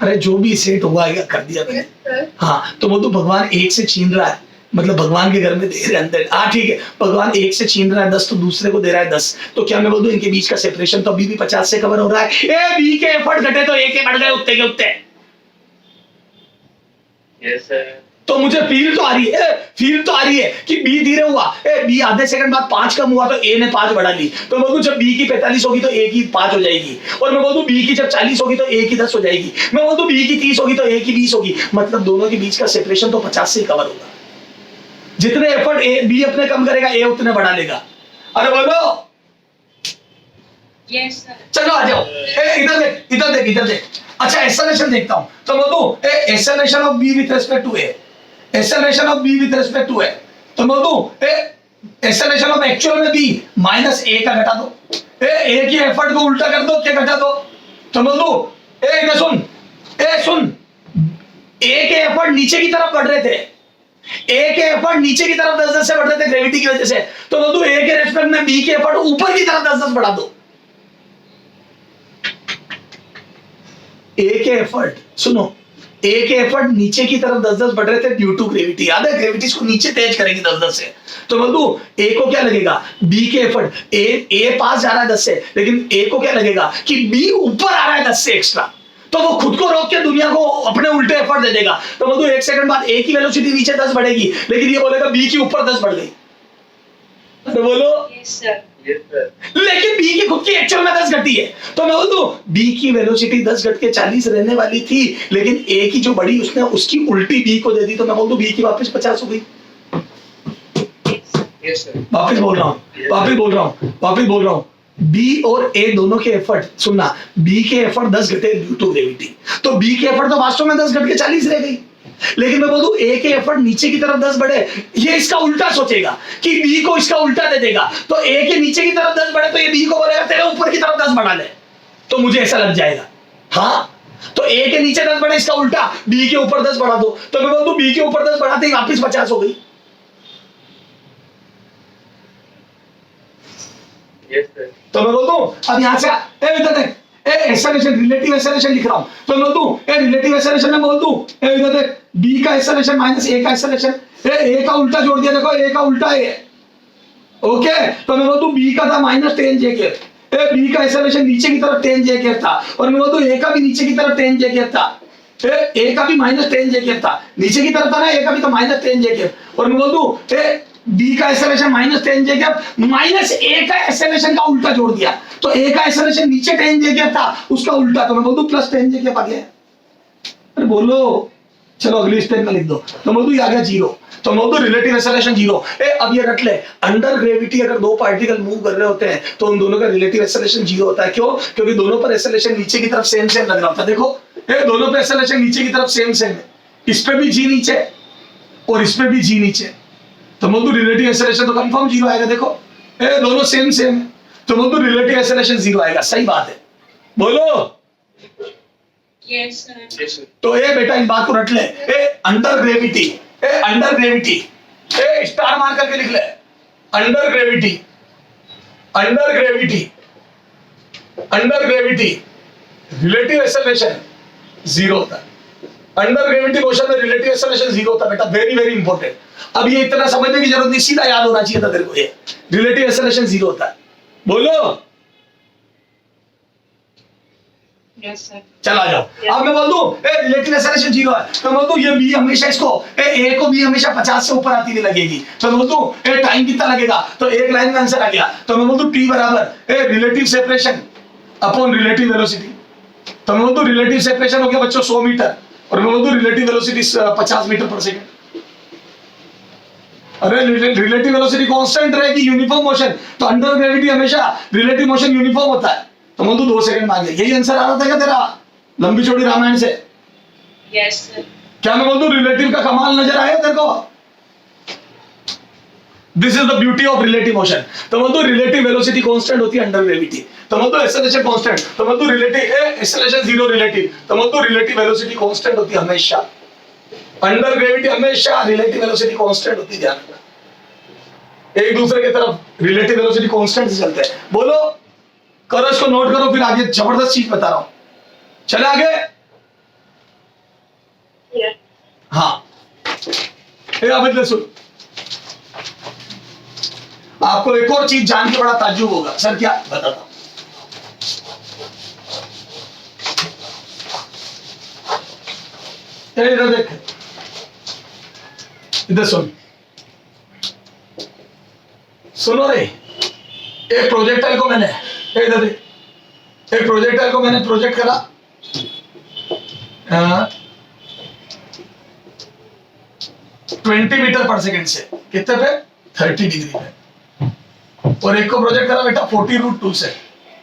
अरे जो भी सेट हुआ है कर दिया मैंने। Yes, sir. हाँ, तो बोल दूं भगवान एक से छीन रहा है, मतलब भगवान के घर में देर है अंदर। हाँ ठीक है, भगवान एक से छीन रहा है 10 तो दूसरे को दे रहा है 10, तो क्या मैं बोल दूं इनके बीच का सेपरेशन तो अभी भी 50 से कवर हो रहा है। ए बी के एफर्ट घटे तो ए के बढ़ गए उतने के उतने। Yes, sir. तो मुझे फील तो आ रही है कि बी धीरे हुआ, बी आधे सेकंड बाद 5 कम हुआ तो ए ने 5 बढ़ा ली, तो मैं बोलूं जब बी की 45 होगी तो ए की 5 हो जाएगी, और मैं बोलूं बी की जब 40 होगी तो ए की 10 हो जाएगी, मैं बोलूं बी की 30 होगी तो ए की 20 होगी, मतलब दोनों के बीच का सेपरेशन तो 50 से ही कवर होगा। जितने एफर्ट ए बी अपने कम करेगा ए उतने बढ़ा लेगा। अरे बोलो Yes, sir. चलो आ जाओ, इधर देख। अच्छा एक्सेलरेशन देखता हूं, तो बोलूं acceleration of B with respect to A, acceleration of B with respect to A, तो बोलूं एक्सेलरेशन ऑफ एक्चुअल में बी माइनस ए का घटा दो, ए की एफर्ट को उल्टा कर दो, क्या घटा दो, तो बोलूं सुन, ए के एफर्ट नीचे की तरफ बढ़ रहे थे, ए के एफर्ट नीचे की तरफ 10-10 से बढ़ रहे थे ग्रेविटी की वजह से, तो बोलूं ए के रेस्पेक्ट में बी के एफर्ट ऊपर की तरफ 10-10 बढ़ा दो। ए के एफर्ट सुनो, ए के एफर्ट नीचे की तरफ 10-10 बढ़ रहे थे ड्यू टू ग्रेविटी, याद है ग्रेविटी इसको नीचे तेज करेगी 10-10 से, तो बोल दूं ए को क्या लगेगा, बी के एफर्ट ए पास जा रहा है 10 से, लेकिन ए को क्या लगेगा कि बी ऊपर आ रहा है 10 से एक्स्ट्रा, तो वो खुद को रोक के दुनिया को अपने उल्टे एफर्ट दे देगा, तो बोल दूं 1 सेकंड बाद ए की वेलोसिटी नीचे 10 बढ़ेगी, लेकिन ये बोलेगा बी की ऊपर 10 बढ़ गई। अरे बोलो Yes, sir. Yes, sir. लेकिन बी की खुद की एक्चुअल में 10 घटी है, तो मैं बोल दूं बी की वेलोसिटी 10 घट के 40 रहने वाली थी, लेकिन ए की जो बढ़ी उसने उसकी उल्टी बी को दे दी, तो मैं बोल दूं बी की वापस 50 हो गई। Yes, sir. वापस बोल रहा हूं, बी और ए दोनों के एफर्ट सुनना, बी के एफर्ट 10 घटे ड्यू टू ग्रेविटी, तो बी के एफर्ट तो वास्तव में 10 घट के 40 रह गई, लेकिन मैं बोलूं ए के एफर्ट नीचे की तरफ 10 बढ़े, ये इसका उल्टा सोचेगा कि बी को इसका उल्टा दे देगा, तो ए के नीचे की तरफ 10 बढ़े तो ये बी को बोलेगा तेरे ऊपर की तरफ 10 बढ़ा ले, तो मुझे ऐसा लग जाएगा। हाँ, तो ए के नीचे 10 बढ़े इसका उल्टा, बी के ऊपर 10 बढ़ा दो, तो मैं बोल दूं बी के ऊपर 10 बढ़ाते ही वापस 50 हो गई। Yes, sir. तो मैं बोल दूं अब यहां से इधर देख, एक्सेलरेशन रिलेटिव एक्सेलरेशन लिख रहा हूं, तो मैं बोल दूं रिलेटिव एक्सेलरेशन में बोल दूं इधर देख बी का एक्सेलरेशन माइनस ए का एक्सेलरेशन, ए का उल्टा जोड़ दिया, देखो ए का उल्टा है, ओके, तो मैं बोल दूं बी का था माइनस 10 जे के, बी का एक्सेलरेशन नीचे की तरफ 10 जे के था, और मैं बोल दूं ए का भी नीचे की तरफ 10 जे के था, ए का भी माइनस 10 जे के था, नीचे की तरफ था ना, ए का भी तो माइनस 10 जे के, और मैं बोल दूं बी का एक्सेलरेशन माइनस 10 जे के माइनस ए का एक्सेलरेशन का उल्टा जोड़ दिया, तो ए का एक्सेलरेशन नीचे 10 जे के था उसका उल्टा, तो मैं बोल दूं प्लस 10 जे के आ गया। अरे बोलो, चलो अगली स्टेप में लिख दो, तो बोल दूं आ गया 0, तो बोल दूं रिलेटिव एक्सेलरेशन 0। अब ये रट ले, अंडर ग्रेविटी अगर दो पार्टिकल मूव कर रहे होते हैं तो उन दोनों का रिलेटिव एक्सेलरेशन 0 होता है, क्यों, क्योंकि दोनों पर एक्सेलरेशन नीचे की तरफ सेम लग रहा होता है, देखो दोनों पे एक्सेलरेशन नीचे की तरफ सेम है, इस पे भी जी नीचे और इस पे भी जी नीचे, तो बोल दूं रिलेटिव एक्सेलरेशन तो कंफर्म 0 आएगा, देखो दोनों सेम है, तो बोल दूं रिलेटिव एक्सेलरेशन 0 आएगा, सही बात है, बोलो। Yes, sir. Yes, sir. तो बेटा इस बात को रट ले, अंडर ग्रेविटी स्टार मार करके लिख ले, अंडर ग्रेविटी रिलेटिव एक्सेलरेशन 0 होता है, अंडर ग्रेविटी मोशन में रिलेटिव एक्सेलरेशन 0 होता है बेटा, वेरी वेरी इंपॉर्टेंट। अब ये इतना समझने की जरूरत नहीं, सीधा याद होना चाहिए था तेरे को, ये रिलेटिव एक्सेलरेशन 0 होता है, बोलो। Yes, sir. चल आ जाओ, अब मैं बोल दूं रिलेटिव एक्सेलरेशन 0 है, तो बोल दूं ये बी हमेशा इसको ए को बी हमेशा 50 से ऊपर आती हुई लगेगी, तो बोल दूं टाइम कितना लगेगा, तो एक लाइन में आंसर आ गया, तो मैं बोल दूं टी बराबर relative separation upon relative velocity, तो मैं बोल दूं रिलेटिव सेपरेशन हो गया बच्चों 100 मीटर, और मैं बोल दूं रिलेटिव वेलोसिटी 50 मीटर पर सेकंड। अरे रिलेटिव वेलोसिटी कांस्टेंट रहेगी, यूनिफॉर्म मोशन, तो अंडर ग्रेविटी हमेशा रिलेटिव मोशन यूनिफॉर्म होता है, तो मैं तो 2 सेकंड मांगे, यही आंसर आ रहा था क्या तेरा लंबी चौड़ी रामायण से? Yes, sir. क्या मैं बोल दूं रिलेटिव का कमाल नजर आया तेरे को? This is the beauty of relative motion. तो मैं तो रिलेटिव वेलोसिटी कांस्टेंट होती है अंडर ग्रेविटी, तो मैं तो एक्सेलरेशन कांस्टेंट, तो मैं तो रिलेटिव एक्सेलरेशन 0 रिलेटिव, तो मैं तो रिलेटिव वेलोसिटी कांस्टेंट होती है हमेशा अंडर ग्रेविटी हमेशा रिलेटिव वेलोसिटी कांस्टेंट होती है, ध्यान रखना। एक दूसरे की तरफ रिलेटिव वेलोसिटी कांस्टेंट से चलते हैं। बोलो, करो इसको, नोट करो, फिर आगे जबरदस्त चीज बता रहा हूं। चले आगे। Yes. हाँ, अब सुन, आपको एक और चीज जान के बड़ा ताज्जुब होगा। सर क्या? बताता हूं। इधर देख, इधर सुन, सुनो रे। एक प्रोजेक्टाइल को मैंने, इधर देख, एक प्रोजेक्टाइल को मैंने प्रोजेक्ट करा 20 मीटर पर सेकंड से, कितने पे? 30 डिग्री पे। और एक को प्रोजेक्ट करा बेटा 40√2 से,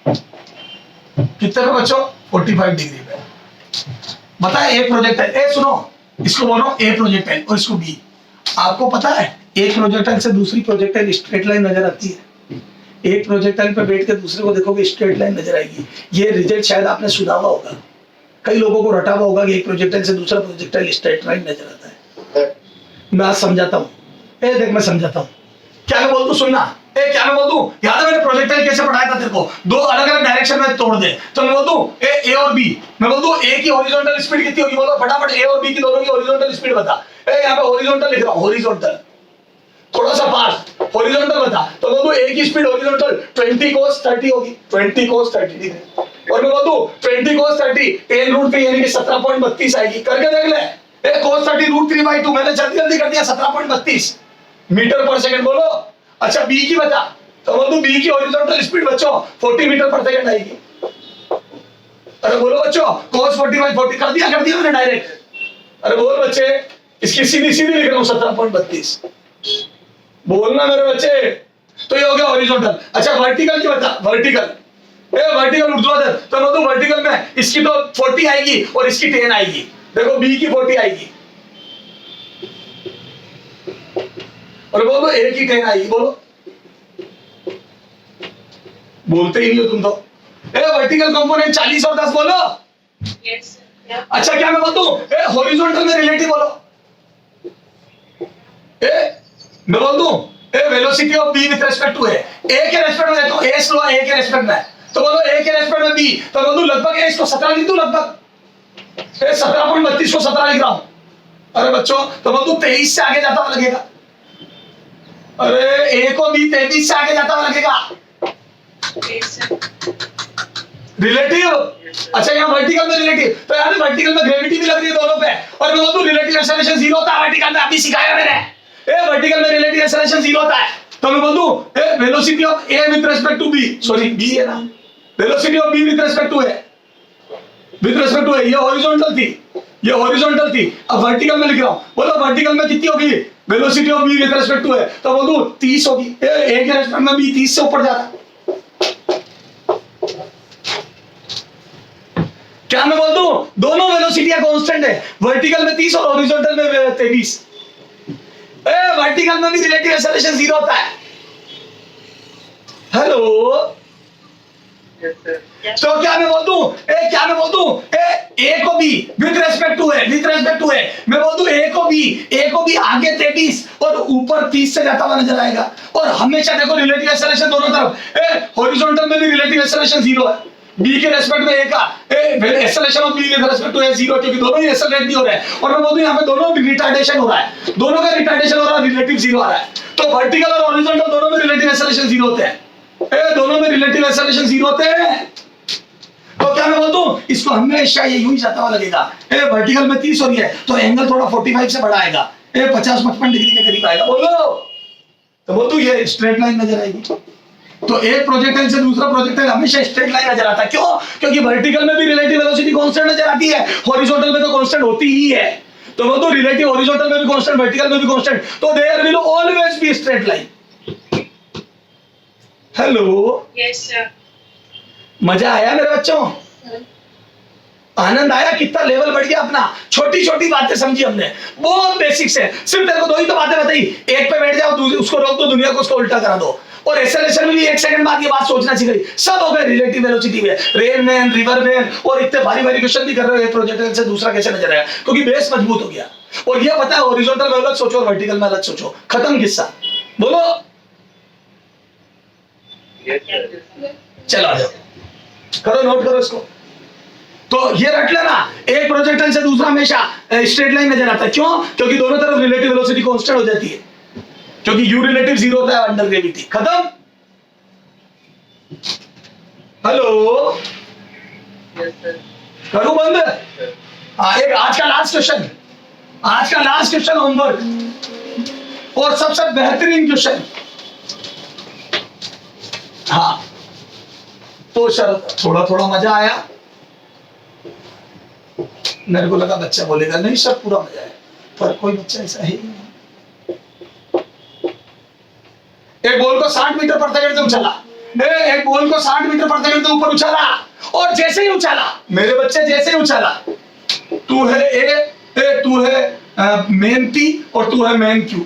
कितने पे बच्चों? 45 डिग्री पे। बताए एक प्रोजेक्टाइल, ए सुनो, इसको बोलो ए प्रोजेक्टाइल और इसको बी। आपको पता है एक प्रोजेक्टाइल से दूसरी प्रोजेक्टाइल स्ट्रेट लाइन नजर आती है। एक प्रोजेक्टाइल पे बैठ के दूसरे को देखोगे स्ट्रेट लाइन नजर आएगी। ये रिजल्ट शायद आपने सुना हुआ होगा, कई लोगों को रटा हुआ होगा कि एक प्रोजेक्टाइल से दूसरा प्रोजेक्टाइल स्ट्रेट लाइन नजर आता है। मैं आज समझाता हूँ, ए देख मैं समझाता हूँ। क्या मैं बोल दूं, सुनना। ए क्या मैं बोल दूं, याद है मैंने प्रोजेक्टाइल कैसे पढ़ाया था तेरे को? दो अलग अलग डायरेक्शन में तोड़ दे, तो मैं बोल दूं ए और बी। मैं बोल दूं ए की हॉरिजॉन्टल स्पीड कितनी होगी? बोलो फटाफट, ए और बी की दोनों की हॉरिजॉन्टल स्पीड बता। ए यहाँ पे हॉरिजॉन्टल लिख रहा हूँ, हॉरिजॉन्टल, थोड़ा सा पास, हॉरिजॉन्टल बता। तो बोल दूं ए की स्पीड हॉरिजॉन्टल 20 cos 30 होगी, 20 cos 30 डिग्री। और मैं बोल दूं 20 cos 30 10√3 यानी कि 17.32 आएगी। करके देख ले। ए cos 30 √3/2, मैंने जल्दी जल्दी कर दिया, 17.32 मीटर पर सेकंड। बोलो अच्छा बी की बता। तो बोल दूं बी की हॉरिजॉन्टल स्पीड बच्चों 40 मीटर पर सेकंड आएगी। अरे बोलो बच्चों, cos 40/40 कर दिया मैंने डायरेक्ट। अरे बोल बच्चे, इसकी सीधी सीधी लिख रहा हूं 17.32। बोलना मेरे बच्चे। तो ये हो गया हॉरिजॉन्टल। अच्छा वर्टिकल की बता, वर्टिकल। वर्टिकल ऊर्ध्वाधर, तो बोल दूं वर्टिकल में इसकी तो 40 आएगी और इसकी 10 आएगी। देखो बी की 40 आएगी और बोलो ए की 10 आएगी। बोलो, बोलते ही नहीं हो तुम तो। वर्टिकल कंपोनेंट 40 और 10 बोलो। Yes, sir. Yeah. अच्छा क्या मैं बोल दूं हॉरिजॉन्टल में रिलेटिव बोलो। मैं बोल दूं velocity of B with respect to A. A के रिस्पेक्ट में देखो, ए स्लो है ए के रिस्पेक्ट में, तो बोलो ए के रिस्पेक्ट में बी। तो बोल दूं लगभग ए इसको 17 लिख दूं, लगभग 17.32 को 17 लिख रहा हूं। अरे बच्चों, तो बोल दूं 23 से आगे जाता हुआ लगेगा। अरे ए को बी 23 से आगे जाता हुआ लगेगा। Yes, sir. रिलेटिव। अच्छा यहाँ वर्टिकल में रिलेटिव, तो यार वर्टिकल में ग्रेविटी भी लग रही है दोनों पे। और मैं बोलूं रिलेटिव एक्सेलरेशन 0 होता है वर्टिकल में, अभी सिखाया मैंने। वर्टिकल में रिलेटिव एक्सेलरेशन 0 होता है। तो मैं बोल दूं velocity of A with respect to B, sorry B है ना, velocity of B with respect to A, with respect to A. ये हॉरिजॉन्टल थी, ये हॉरिजॉन्टल थी। अब वर्टिकल में लिख रहा हूं। बोलो वर्टिकल में कितनी होगी velocity of B with respect to A? तो बोल दूं 30 होगी। ए के रिस्पेक्ट में बी 30 से ऊपर जा रहा है। क्या मैं बोल दूं दोनों वेलोसिटियां कांस्टेंट है, वर्टिकल में 30 और हॉरिजॉन्टल में 23। वर्टिकल में भी रिलेटिव एक्सेलरेशन 0 होता है। Hello, Yes, sir. तो क्या मैं बोल दूं क्या मैं बोल दूं ए को B with respect to A, with respect to A. मैं बोल दूं ए को बी आगे 23 और ऊपर 30 से जाता हुआ नजर आएगा। और हमेशा देखो रिलेटिव एक्सेलरेशन दोनों तरफ, हॉरिजॉन्टल में भी रिलेटिव एक्सेलरेशन 0 है, बी के रेस्पेक्ट में ए का acceleration of B with respect to A 0, क्योंकि दोनों ही एक्सेलरेट नहीं हो रहे हैं। और मैं बोल दूं यहाँ पे दोनों रिटार्डेशन हो रहा है, दोनों का रिटार्डेशन हो रहा है, रिलेटिव 0 आ रहा है। तो वर्टिकल और हॉरिजॉन्टल दोनों में रिलेटिव एक्सेलरेशन 0 होते हैं। दोनों में रिलेटिव एक्सेलरेशन 0 होते हैं। तो क्या मैं बोल दूं इसको हमेशा ये यूं ही जाता हुआ लगेगा। वर्टिकल में 30 हो रही है तो एंगल थोड़ा 45 से बड़ा आएगा, 50-55 डिग्री के करीब आएगा। बोलो, तो बोल दूं ये स्ट्रेट लाइन नजर आएगी। तो एक प्रोजेक्टाइल से दूसरा प्रोजेक्टाइल हमेशा स्ट्रेट लाइन नजर आता है। क्यों? क्योंकि वर्टिकल में भी रिलेटिव वेलोसिटी कांस्टेंट नजर आती है, हॉरिजॉन्टल में तो कांस्टेंट होती ही है। तो बोल दो रिलेटिव हॉरिजॉन्टल में भी कांस्टेंट, वर्टिकल में भी कांस्टेंट, तो there will always be straight line. Hello, Yes, sir. मजा आया मेरे बच्चों? आनंद आया? कितना लेवल बढ़ गया अपना। छोटी छोटी बातें समझी हमने, बहुत बेसिक्स है। सिर्फ तेरे को दो ही तो बातें बताई, एक पे बैठ जाओ, उसको रोक दो, दुनिया को उसको उल्टा करा दो। और एक्सेलरेशन में भी 1 सेकंड बाद ये बात सोचना चाहिए, सब हो गए रिलेटिव वेलोसिटी में, रेन मैन, रिवर मैन, और इतने भारी भारी क्वेश्चन भी कर रहे हो, एक प्रोजेक्टाइल से दूसरा कैसे नजर आएगा, क्योंकि बेस मजबूत हो गया। और ये पता है हॉरिजॉन्टल में अलग सोचो और वर्टिकल में अलग सोचो, खत्म किस्सा। बोलो Yes, sir. चलो आ जाओ, करो नोट करो इसको। तो ये रट लेना, एक प्रोजेक्टाइल से दूसरा हमेशा स्ट्रेट लाइन नजर आता है, क्यों? क्योंकि दोनों तरफ रिलेटिव वेलोसिटी कांस्टेंट हो जाती है, क्योंकि यू रिलेटिव 0 होता है अंडर ग्रेविटी। खत्म। Hello, Yes, sir. करूं बंद? Sir. हाँ, एक आज का लास्ट क्वेश्चन होमवर्क, और सबसे बेहतरीन क्वेश्चन। हाँ, तो शरद थोड़ा थोड़ा मजा आया, मेरे को लगा बच्चा बोलेगा नहीं सर पूरा मजा आया, पर कोई बच्चा ऐसा है ही नहीं। एक बॉल को 60 मीटर पर सेकंड से उछाला, एक बॉल को 60 मीटर पर सेकंड से ऊपर उछाला, और जैसे ही उछाला, मेरे बच्चे जैसे ही उछाला, तू है ए, तू है मेन पी और तू है मेन क्यू,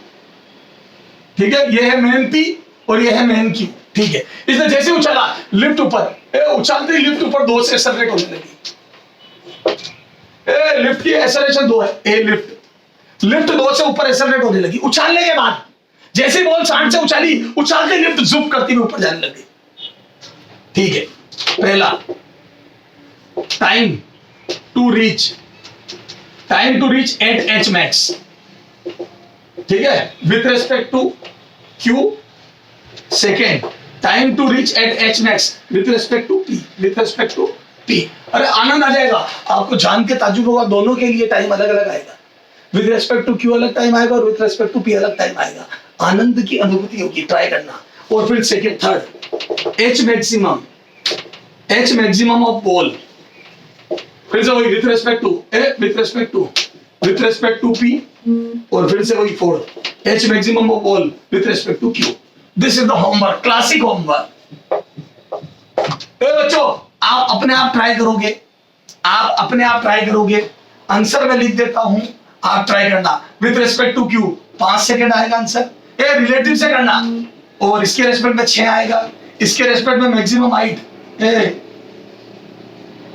ठीक है? ये है मेन पी और ये है मेन क्यू, ठीक है? इसने जैसे ही उछाला, लिफ्ट ऊपर, उछालते ही लिफ्ट ऊपर 2 से एक्सेलरेट होने लगी। लिफ्ट की एक्सेलरेशन 2 है, लिफ्ट 2 से ऊपर एक्सेलरेट होने लगी। उछालने के बाद जैसे ही बॉल 60 से उछाली, उछालते लिफ्ट ज़ूम करती हुई ऊपर जाने लगी, ठीक है? पहला time to reach at H max, ठीक है, with respect to Q. Second, time to reach at H max with respect to P. अरे आनंद आ जाएगा आपको जान के, ताज्जुब होगा, दोनों के लिए टाइम अलग अलग आएगा, विद रेस्पेक्ट टू क्यू अलग टाइम आएगा और विद रेस्पेक्ट टू पी अलग टाइम आएगा। आनंद की अनुभूति होगी, ट्राई करना। और फिर second, third, H maximum of ball, फिर से वही विथ रेस्पेक्ट टू पी, और फिर से वही fourth, H maximum of ball with respect to Q. This is the homework, classic homework. बच्चों आप अपने आप ट्राई करोगे, आंसर मैं लिख देता हूं, आप ट्राई करना। With respect to Q 5 second आएगा आंसर, रिलेटिव से करना, और इसके रेस्पेक्ट में 6 आएगा, इसके रेस्पेक्ट में मैक्सिमम हाइट,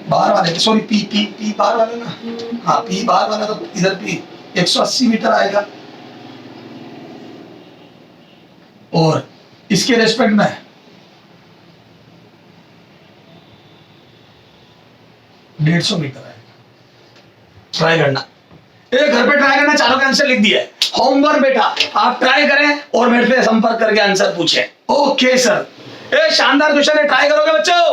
बाहर वाले, सॉरी पी बाहर वाला ना, हाँ पी बाहर वाला, तो इधर पी 180 मीटर आएगा, और इसके रेस्पेक्ट में 150 मीटर है। ट्राई करना, घर पे ट्राई करना, चारों के आंसर लिख दिए। होमवर्क बेटा आप ट्राई करें और मेरे से संपर्क करके आंसर पूछें। ओके सर, शानदार क्वेश्चन है, ट्राई करोगे बच्चों?